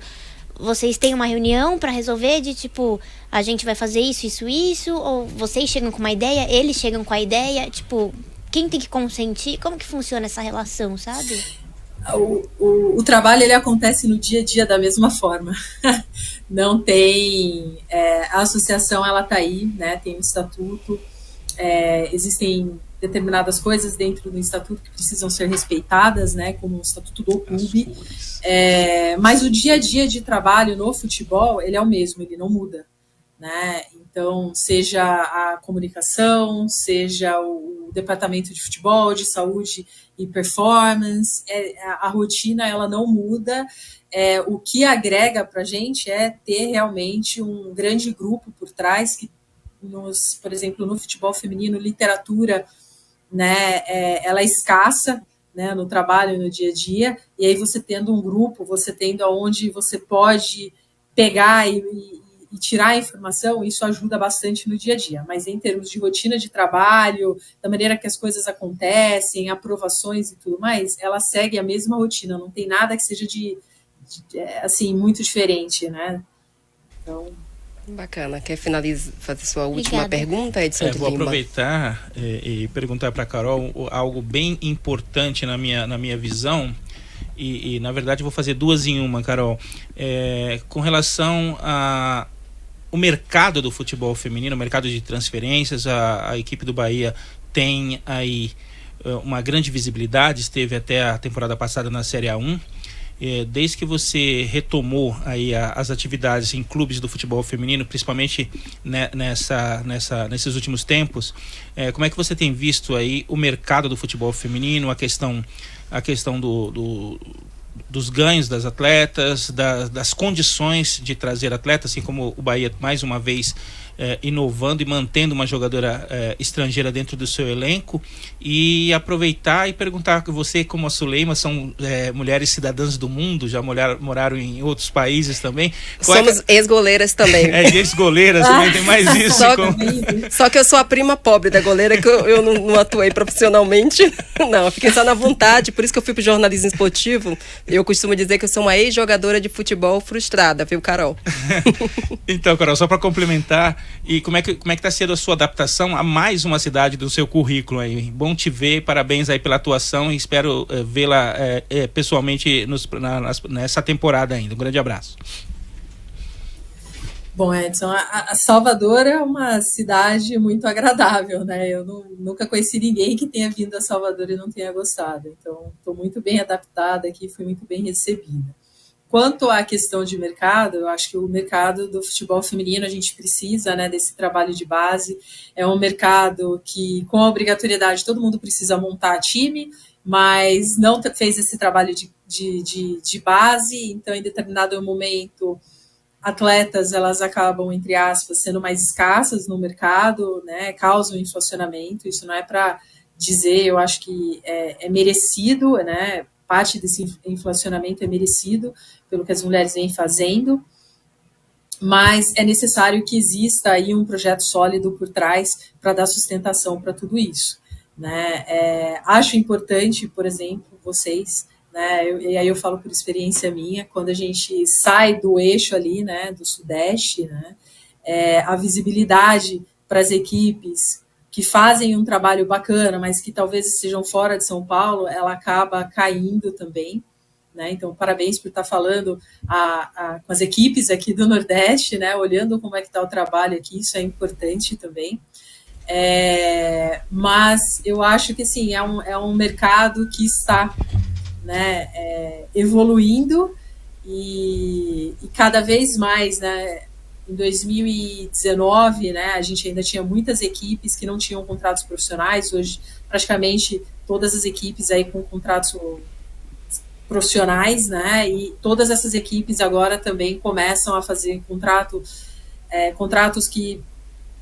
vocês têm uma reunião para resolver de tipo, a gente vai fazer isso, ou vocês chegam com uma ideia, eles chegam com a ideia, tipo... Quem tem que consentir? Como que funciona essa relação, sabe? O trabalho, ele acontece no dia a dia da mesma forma. Não tem... a associação, ela está aí, né? Tem um estatuto. Existem determinadas coisas dentro do estatuto que precisam ser respeitadas, né? Como o estatuto do clube. Mas o dia a dia de trabalho no futebol, ele é o mesmo, ele não muda, né? Então, seja a comunicação, seja o departamento de futebol, de saúde e performance, a rotina ela não muda. O que agrega para a gente é ter realmente um grande grupo por trás, que por exemplo, no futebol feminino, literatura, né, ela é escassa, né, no trabalho, no dia a dia, e aí você tendo um grupo, você tendo aonde você pode pegar e tirar a informação, isso ajuda bastante no dia a dia. Mas em termos de rotina de trabalho, da maneira que as coisas acontecem, aprovações e tudo mais, ela segue a mesma rotina, não tem nada que seja assim, muito diferente, né? Então... Bacana. Quer fazer sua última Obrigada. pergunta, Edson de Vou Lima? aproveitar e perguntar para a Carol algo bem importante na minha visão. E na verdade vou fazer duas em uma, Carol. Com relação o mercado do futebol feminino, o mercado de transferências, a equipe do Bahia tem aí uma grande visibilidade, esteve até a temporada passada na Série A1. Desde que você retomou aí as atividades em clubes do futebol feminino, principalmente nesses últimos tempos, como é que você tem visto aí o mercado do futebol feminino, a questão dos ganhos das atletas, das condições de trazer atletas, assim como o Bahia mais uma vez inovando e mantendo uma jogadora estrangeira dentro do seu elenco, e aproveitar e perguntar que você, como a Suleima, são mulheres cidadãs do mundo, já moraram em outros países também. Somos ex-goleiras também. Ex-goleiras também, tem mais isso. Só que eu sou a prima pobre da goleira, que eu não atuei profissionalmente. Não, eu fiquei só na vontade, por isso que eu fui pro jornalismo esportivo. Eu costumo dizer que eu sou uma ex-jogadora de futebol frustrada, viu, Carol? Então, Carol, só para complementar, e como é que está sendo a sua adaptação a mais uma cidade do seu currículo aí? Bom te ver, parabéns aí pela atuação e espero vê-la pessoalmente nessa temporada ainda. Um grande abraço. Bom, Edson, a Salvador é uma cidade muito agradável, né? Eu nunca conheci ninguém que tenha vindo a Salvador e não tenha gostado. Então, estou muito bem adaptada aqui, fui muito bem recebida. Quanto à questão de mercado, eu acho que o mercado do futebol feminino, a gente precisa, né, desse trabalho de base. É um mercado que, com a obrigatoriedade, todo mundo precisa montar time, mas não fez esse trabalho de base. Então, em determinado momento, atletas, elas acabam, entre aspas, sendo mais escassas no mercado, né, causam inflacionamento. Isso não é para dizer, eu acho que é merecido, né, parte desse inflacionamento é merecido pelo que as mulheres vêm fazendo, mas é necessário que exista aí um projeto sólido por trás para dar sustentação para tudo isso, né? Acho importante, por exemplo, vocês, né, e aí eu falo por experiência minha, quando a gente sai do eixo ali, né, do Sudeste, né, a visibilidade para as equipes que fazem um trabalho bacana, mas que talvez estejam fora de São Paulo, ela acaba caindo também, né? Então, parabéns por estar falando com as equipes aqui do Nordeste, né? Olhando como é que está o trabalho aqui, isso é importante também. Mas eu acho que, sim, é um mercado que está, né, evoluindo e cada vez mais, né? Em 2019, né, a gente ainda tinha muitas equipes que não tinham contratos profissionais. Hoje, praticamente todas as equipes aí com contratos profissionais, né, e todas essas equipes agora também começam a fazer contratos que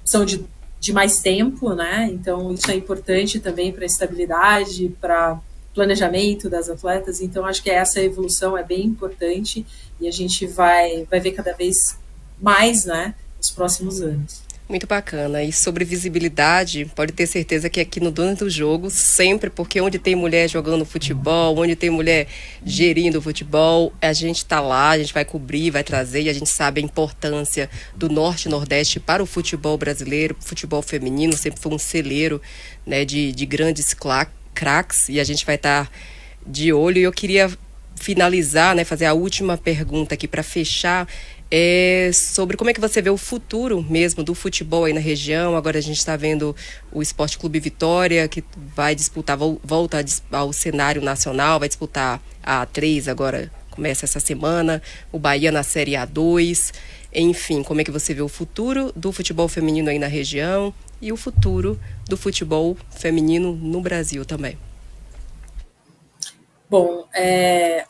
são de mais tempo, né, então isso é importante também para a estabilidade, para planejamento das atletas. Então acho que essa evolução é bem importante e a gente vai ver cada vez mais, né, nos próximos anos. Muito bacana. E sobre visibilidade, pode ter certeza que aqui no Dono do Jogo, sempre, porque onde tem mulher jogando futebol, onde tem mulher gerindo futebol, a gente está lá, a gente vai cobrir, vai trazer, e a gente sabe a importância do Norte e Nordeste para o futebol brasileiro, futebol feminino, sempre foi um celeiro, né, de grandes craques, e a gente vai estar de olho. E eu queria finalizar, né, fazer a última pergunta aqui para fechar, sobre como é que você vê o futuro mesmo do futebol aí na região. Agora a gente está vendo o Esporte Clube Vitória, que vai disputar, volta ao cenário nacional, vai disputar a A3 agora começa essa semana, o Bahia na Série A2. Enfim, como é que você vê o futuro do futebol feminino aí na região e o futuro do futebol feminino no Brasil também? Bom,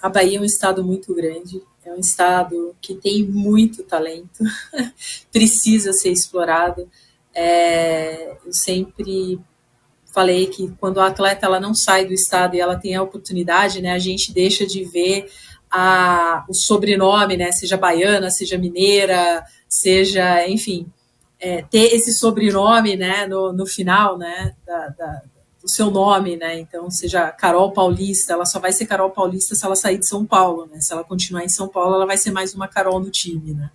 a Bahia é um estado muito grande, é um estado que tem muito talento, precisa ser explorado. Eu sempre falei que quando a atleta ela não sai do estado e ela tem a oportunidade, né, a gente deixa de ver o sobrenome, né, seja baiana, seja mineira, seja, enfim, ter esse sobrenome, né, no final, né, o seu nome, né? Então, seja Carol Paulista, ela só vai ser Carol Paulista se ela sair de São Paulo, né? Se ela continuar em São Paulo, ela vai ser mais uma Carol no time, né?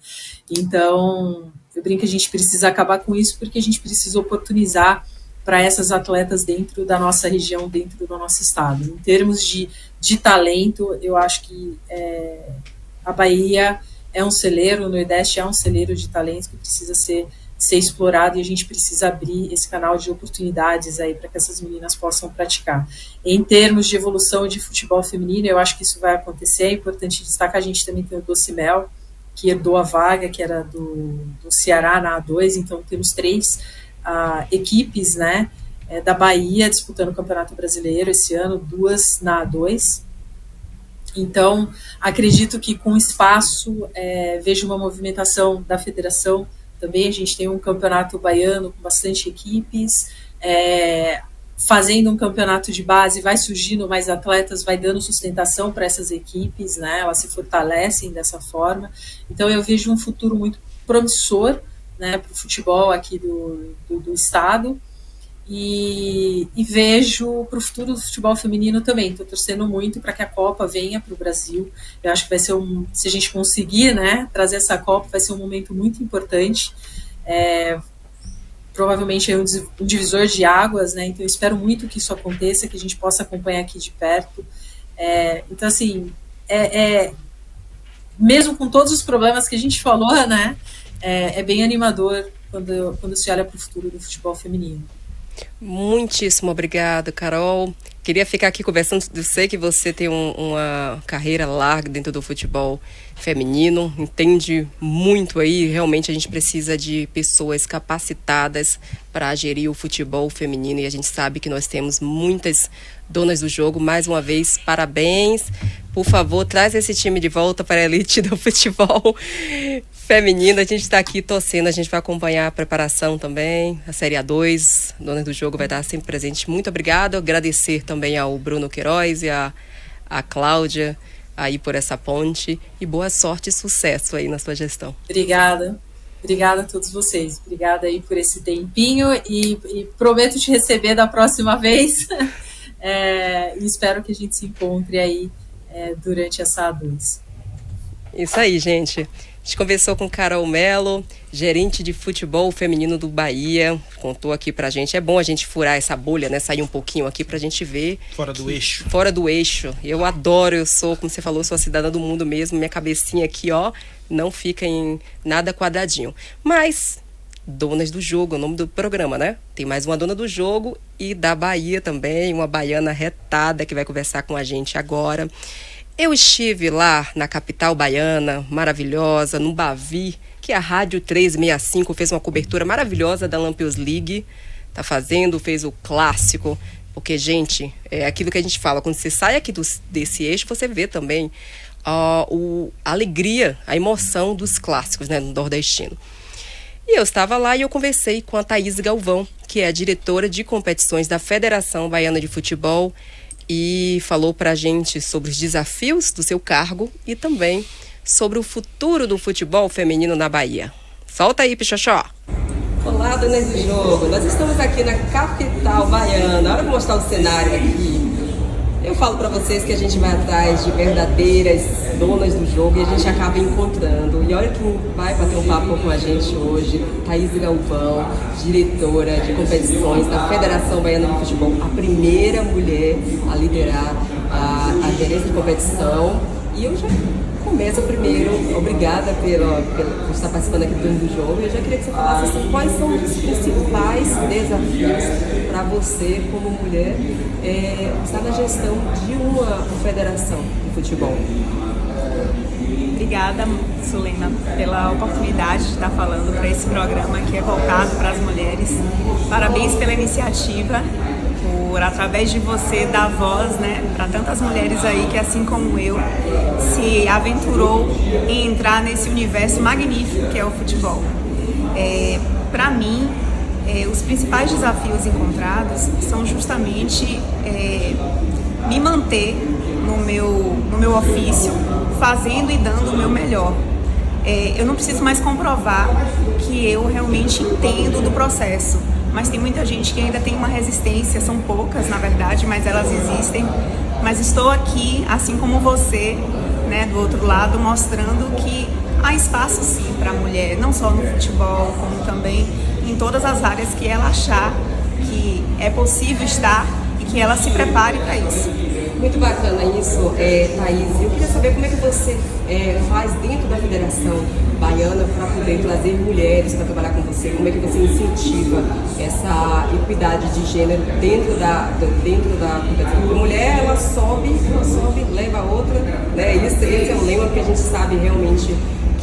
Então, eu brinco que a gente precisa acabar com isso porque a gente precisa oportunizar para essas atletas dentro da nossa região, dentro do nosso estado. Em termos de talento, eu acho que a Bahia é um celeiro, o Nordeste é um celeiro de talentos que precisa ser explorado, e a gente precisa abrir esse canal de oportunidades aí para que essas meninas possam praticar. Em termos de evolução de futebol feminino, eu acho que isso vai acontecer. É importante destacar, a gente também tem o Docimel, que herdou a vaga, que era do Ceará na A2, então temos 3 equipes, né, da Bahia disputando o Campeonato Brasileiro esse ano, 2 na A2. Então, acredito que com espaço, vejo uma movimentação da federação. Também a gente tem um campeonato baiano com bastante equipes, fazendo um campeonato de base, vai surgindo mais atletas, vai dando sustentação para essas equipes, né? Elas se fortalecem dessa forma. Então eu vejo um futuro muito promissor, né, para o futebol aqui do estado, e vejo para o futuro do futebol feminino também. Estou torcendo muito para que a Copa venha para o Brasil. Eu acho que vai ser se a gente conseguir, né, trazer essa Copa, vai ser um momento muito importante. Provavelmente é um divisor de águas, né? Então eu espero muito que isso aconteça, que a gente possa acompanhar aqui de perto. Então, assim, mesmo com todos os problemas que a gente falou, né, é bem animador quando se olha para o futuro do futebol feminino. Muitíssimo obrigada, Carol. Queria ficar aqui conversando. Eu sei que você tem uma carreira larga dentro do futebol feminino, entende muito aí. Realmente a gente precisa de pessoas capacitadas para gerir o futebol feminino, e a gente sabe que nós temos muitas donas do jogo. Mais uma vez, parabéns. Por favor, traz esse time de volta para a elite do futebol feminino. A gente está aqui torcendo, a gente vai acompanhar a preparação também, a Série A2, Donas do Jogo vai estar sempre presente. Muito obrigada, agradecer também ao Bruno Queiroz e a Cláudia aí por essa ponte, e boa sorte e sucesso aí na sua gestão. Obrigada a todos vocês, obrigada aí por esse tempinho, e prometo te receber da próxima vez, e espero que a gente se encontre aí durante essa A2. Isso aí, gente. A gente conversou com Carol Melo, gerente de futebol feminino do Bahia. Contou aqui pra gente. É bom a gente furar essa bolha, né? Sair um pouquinho aqui pra gente ver. Fora do eixo. Fora do eixo. Eu adoro, eu sou, como você falou, sou a cidadã do mundo mesmo. Minha cabecinha aqui, ó, não fica em nada quadradinho. Mas, Donas do Jogo, é o nome do programa, né? Tem mais uma dona do jogo e da Bahia também, uma baiana retada que vai conversar com a gente agora. Eu estive lá na capital baiana, maravilhosa, no Bavi, que a Rádio 365 fez uma cobertura maravilhosa da Lampions League. Tá fazendo, fez o clássico. Porque, gente, é aquilo que a gente fala, quando você sai aqui desse eixo, você vê também a alegria, a emoção dos clássicos, né, no nordestino. E eu estava lá e eu conversei com a Thaís Galvão, que é a diretora de competições da Federação Baiana de Futebol, e falou pra gente sobre os desafios do seu cargo e também sobre o futuro do futebol feminino na Bahia. Solta aí, Pichoxó! Olá, donas do jogo! Nós estamos aqui na capital baiana. Olha, eu vou mostrar o cenário aqui. Eu falo pra vocês que a gente vai atrás de verdadeiras donas do jogo e a gente acaba encontrando. E olha quem vai bater um papo com a gente hoje, Thaís Galvão, diretora de competições da Federação Baiana de Futebol, a primeira mulher a liderar a gerência de competição. E eu já começo primeiro, obrigada por estar participando aqui do jogo. Eu já queria que você falasse assim, quais são os principais desafios para você, como mulher, estar na gestão de uma federação de futebol. Obrigada, Sulema, pela oportunidade de estar falando para esse programa que é voltado para as mulheres. Parabéns pela iniciativa, por através de você dar voz, né, para tantas mulheres aí que, assim como eu, se aventurou em entrar nesse universo magnífico que é o futebol. Para mim, os principais desafios encontrados são justamente me manter no meu ofício, fazendo e dando o meu melhor. Eu não preciso mais comprovar que eu realmente entendo do processo, mas tem muita gente que ainda tem uma resistência, são poucas na verdade, mas elas existem. Mas estou aqui, assim como você, né, do outro lado, mostrando que há espaço sim para a mulher, não só no futebol, como também em todas as áreas que ela achar que é possível estar e que ela se prepare para isso. Muito bacana isso, Thaís. Eu queria saber como é que você faz dentro da Federação Baiana para poder trazer mulheres para trabalhar com você. Como é que você incentiva essa equidade de gênero dentro da competição? A mulher, ela sobe, leva a outra, né? Esse é o lema, porque a gente sabe realmente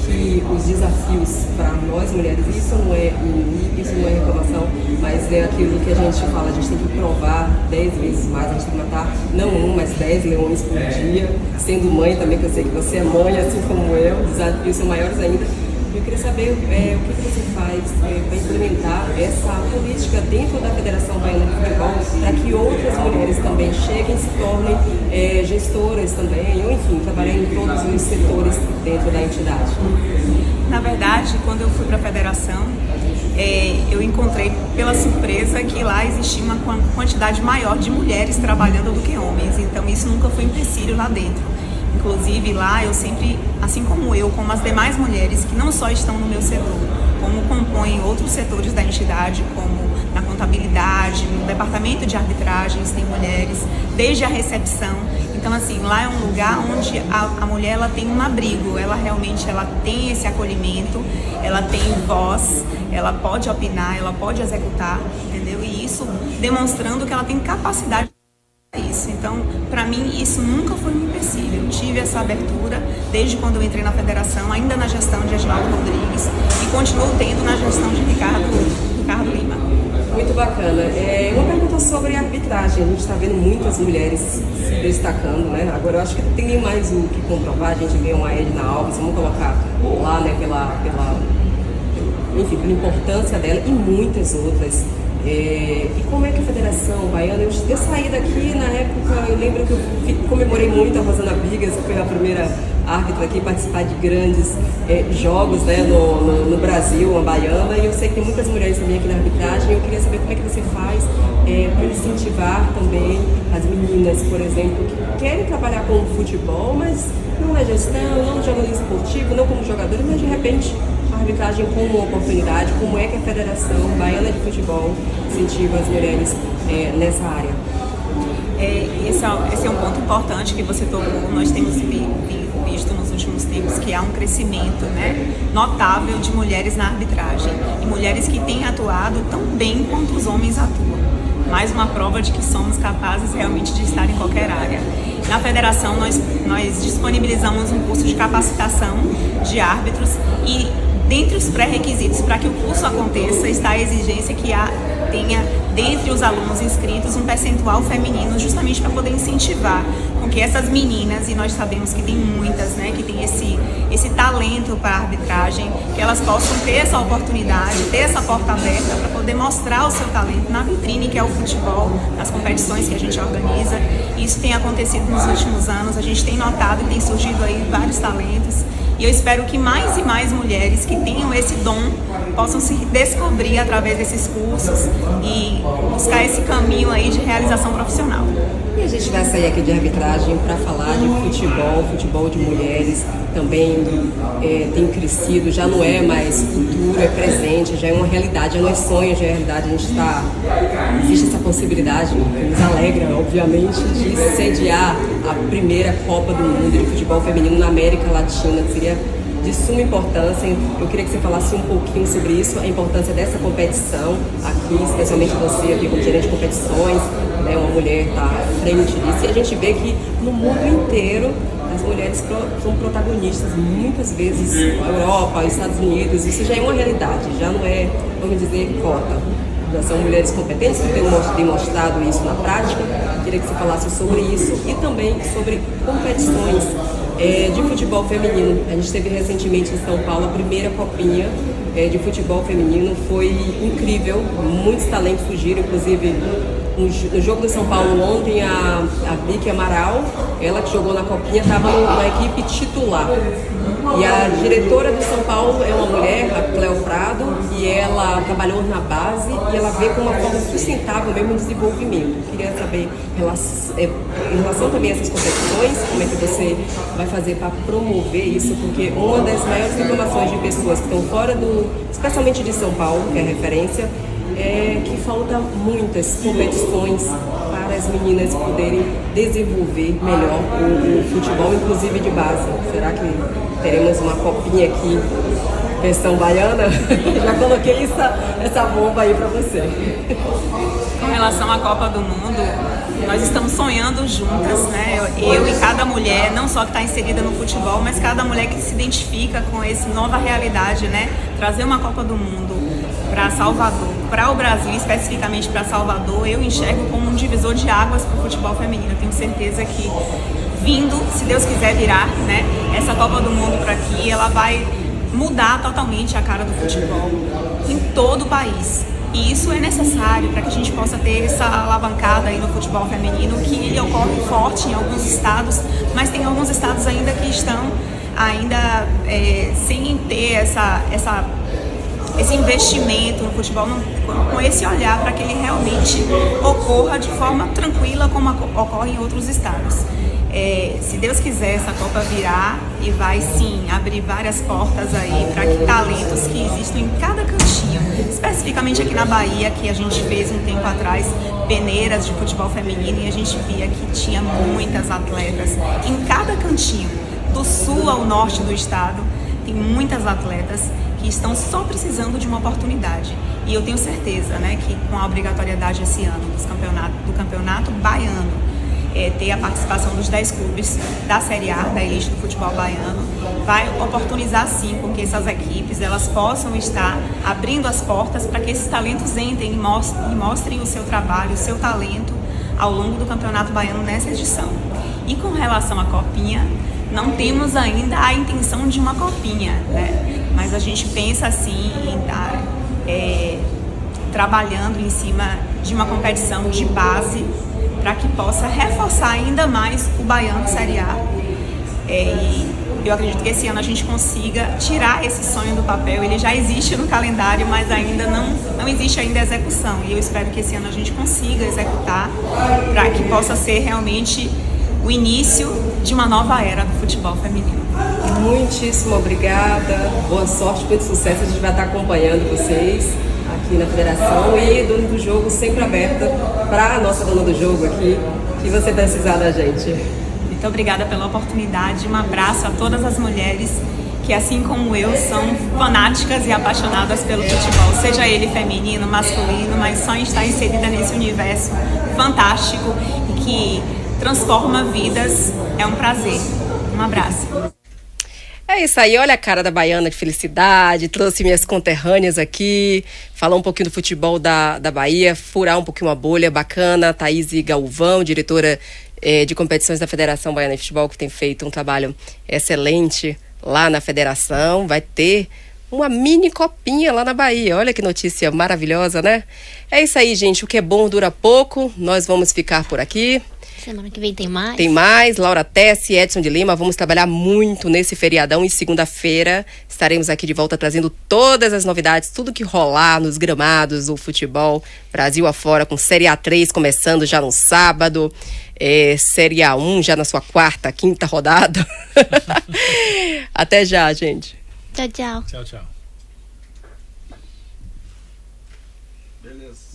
que os desafios para nós mulheres, isso não é inimigo, isso não é reclamação, mas é aquilo que a gente fala, a gente tem que provar 10 vezes mais, a gente tem que matar não um, mas 10 leões por dia, sendo mãe também, que eu sei que você é mãe, assim como eu, os desafios são maiores ainda. Eu queria saber o que você faz para implementar essa política dentro da Federação Baiana de Futebol para que outras mulheres também cheguem e se tornem gestoras também, ou enfim, trabalhem em todos os setores dentro da entidade. Na verdade, quando eu fui para a Federação, eu encontrei pela surpresa que lá existia uma quantidade maior de mulheres trabalhando do que homens, então isso nunca foi um empecilho lá dentro. Inclusive lá eu sempre, assim como eu, como as demais mulheres que não só estão no meu setor, como compõem outros setores da entidade, como na contabilidade, no departamento de arbitragens tem mulheres, desde a recepção. Então assim, lá é um lugar onde a mulher ela tem um abrigo, ela realmente tem esse acolhimento, ela tem voz, ela pode opinar, ela pode executar, entendeu? E isso demonstrando que ela tem capacidade. Isso. Então, para mim, isso nunca foi um empecilho. Eu tive essa abertura desde quando eu entrei na federação, ainda na gestão de Reginaldo Rodrigues, e continuo tendo na gestão de Ricardo Lima. Muito bacana. Uma pergunta sobre a arbitragem. A gente está vendo muitas mulheres se destacando, né? Agora, eu acho que tem nem mais o que comprovar. A gente vê uma Edna Alves, vamos colocar lá, né, pela importância dela e muitas outras. E como é que a Federação Baiana, eu saí daqui na época, eu lembro que eu comemorei muito a Rosana Bigas, que foi a primeira árbitra aqui a participar de grandes jogos, né, no Brasil, a baiana, e eu sei que tem muitas mulheres também aqui na arbitragem. Eu queria saber como é que você faz para incentivar também as meninas, por exemplo, que querem trabalhar com futebol, mas não na gestão, não no jornalismo esportivo, não como jogadores, mas de repente a arbitragem como uma oportunidade. Como é que a Federação Baiana de Futebol incentiva as mulheres nessa área? Esse é um ponto importante que você tocou. Nós temos visto nos últimos tempos que há um crescimento, né, notável de mulheres na arbitragem e mulheres que têm atuado tão bem quanto os homens atuam. Mais uma prova de que somos capazes realmente de estar em qualquer área. Na federação nós disponibilizamos um curso de capacitação de árbitros e dentre os pré-requisitos para que o curso aconteça está a exigência que tenha dentre os alunos inscritos um percentual feminino, justamente para poder incentivar com que essas meninas, e nós sabemos que tem muitas, né, que tem esse talento para a arbitragem, que elas possam ter essa oportunidade, ter essa porta aberta para poder mostrar o seu talento na vitrine que é o futebol, nas competições que a gente organiza. Isso tem acontecido nos últimos anos, a gente tem notado que tem surgido aí vários talentos. E eu espero que mais e mais mulheres que tenham esse dom possam se descobrir através desses cursos e buscar esse caminho aí de realização profissional. E a gente vai sair aqui de arbitragem para falar de futebol de mulheres também tem crescido, já não é mais futuro, é presente, já é uma realidade, já não é sonho, já é realidade. Existe essa possibilidade, nos alegra, obviamente, de sediar a primeira Copa do Mundo de futebol feminino na América Latina, que seria de suma importância. Eu queria que você falasse um pouquinho sobre isso, a importância dessa competição aqui, especialmente você aqui como gerente de competições, né, uma mulher está à frente disso, e a gente vê que no mundo inteiro as mulheres são protagonistas muitas vezes na Europa, nos Estados Unidos. Isso já é uma realidade, já não é, vamos dizer, cota. Já são mulheres competentes que têm demonstrado isso na prática. Queria que você falasse sobre isso e também sobre competições de futebol feminino. A gente teve recentemente em São Paulo a primeira copinha de futebol feminino. Foi incrível, muitos talentos surgiram, inclusive no jogo do São Paulo ontem, a Vicky Amaral, ela que jogou na copinha, estava na equipe titular. E a diretora do São Paulo é uma mulher, a Cleo Prado, e ela trabalhou na base e ela vê com uma forma sustentável mesmo o desenvolvimento. Queria saber, em relação também a essas competições, como é que você vai fazer para promover isso, porque uma das maiores reclamações de pessoas que estão fora especialmente de São Paulo, que é referência, é que falta muitas competições para as meninas poderem desenvolver melhor o futebol, inclusive de base. Será que teremos uma copinha aqui, versão baiana? Já coloquei essa bomba aí para você. Com relação à Copa do Mundo, nós estamos sonhando juntas, né? Eu e cada mulher, não só que está inserida no futebol, mas cada mulher que se identifica com essa nova realidade, né? Trazer uma Copa do Mundo para Salvador, para o Brasil, especificamente para Salvador, eu enxergo como um divisor de águas para o futebol feminino. Eu tenho certeza que vindo, se Deus quiser virar, né, essa Copa do Mundo para aqui, ela vai mudar totalmente a cara do futebol em todo o país. E isso é necessário para que a gente possa ter essa alavancada aí no futebol feminino, que ele ocorre forte em alguns estados, mas tem alguns estados ainda que estão ainda sem ter esse investimento no futebol, com esse olhar para que ele realmente ocorra de forma tranquila como ocorre em outros estados. Se Deus quiser, essa Copa virá e vai sim abrir várias portas aí para que talentos que existem em cada cantinho, especificamente aqui na Bahia, que a gente fez um tempo atrás peneiras de futebol feminino e a gente via que tinha muitas atletas em cada cantinho, do sul ao norte do estado, tem muitas atletas que estão só precisando de uma oportunidade. E eu tenho certeza, né, que com a obrigatoriedade esse ano do campeonato baiano, ter a participação dos 10 clubes da Série A, da elite do futebol baiano, vai oportunizar sim com que essas equipes elas possam estar abrindo as portas para que esses talentos entrem e mostrem o seu trabalho, o seu talento ao longo do Campeonato Baiano nessa edição. E com relação à Copinha, não temos ainda a intenção de uma Copinha, né? Mas a gente pensa assim em estar trabalhando em cima de uma competição de base para que possa reforçar ainda mais o Baiano Série A. E eu acredito que esse ano a gente consiga tirar esse sonho do papel. Ele já existe no calendário, mas ainda não existe ainda a execução. E eu espero que esse ano a gente consiga executar para que possa ser realmente o início de uma nova era do futebol feminino. Muitíssimo obrigada, boa sorte, muito sucesso. A gente vai estar acompanhando vocês aqui na federação e Dona do Jogo sempre aberta para a nossa Dona do Jogo aqui, que você precisar da gente. Muito obrigada pela oportunidade, um abraço a todas as mulheres que, assim como eu, são fanáticas e apaixonadas pelo futebol, seja ele feminino, masculino, mas só estar inserida nesse universo fantástico e que transforma vidas, é um prazer. Um abraço. É isso aí, olha a cara da baiana de felicidade, trouxe minhas conterrâneas aqui, falar um pouquinho do futebol da Bahia, furar um pouquinho a bolha, bacana. Thaís Galvão, diretora de competições da Federação Baiana de Futebol, que tem feito um trabalho excelente lá na federação. Vai ter uma mini copinha lá na Bahia, olha que notícia maravilhosa, né? É isso aí, gente, o que é bom dura pouco, nós vamos ficar por aqui. Semana que vem tem mais. Tem mais, Laura Tessi, Edson de Lima, vamos trabalhar muito nesse feriadão e segunda-feira estaremos aqui de volta trazendo todas as novidades, tudo que rolar nos gramados do futebol Brasil afora, com Série A3 começando já no sábado, Série A1 já na sua quarta, quinta rodada. Até já, gente. Tchau, tchau. Tchau, tchau. Beleza.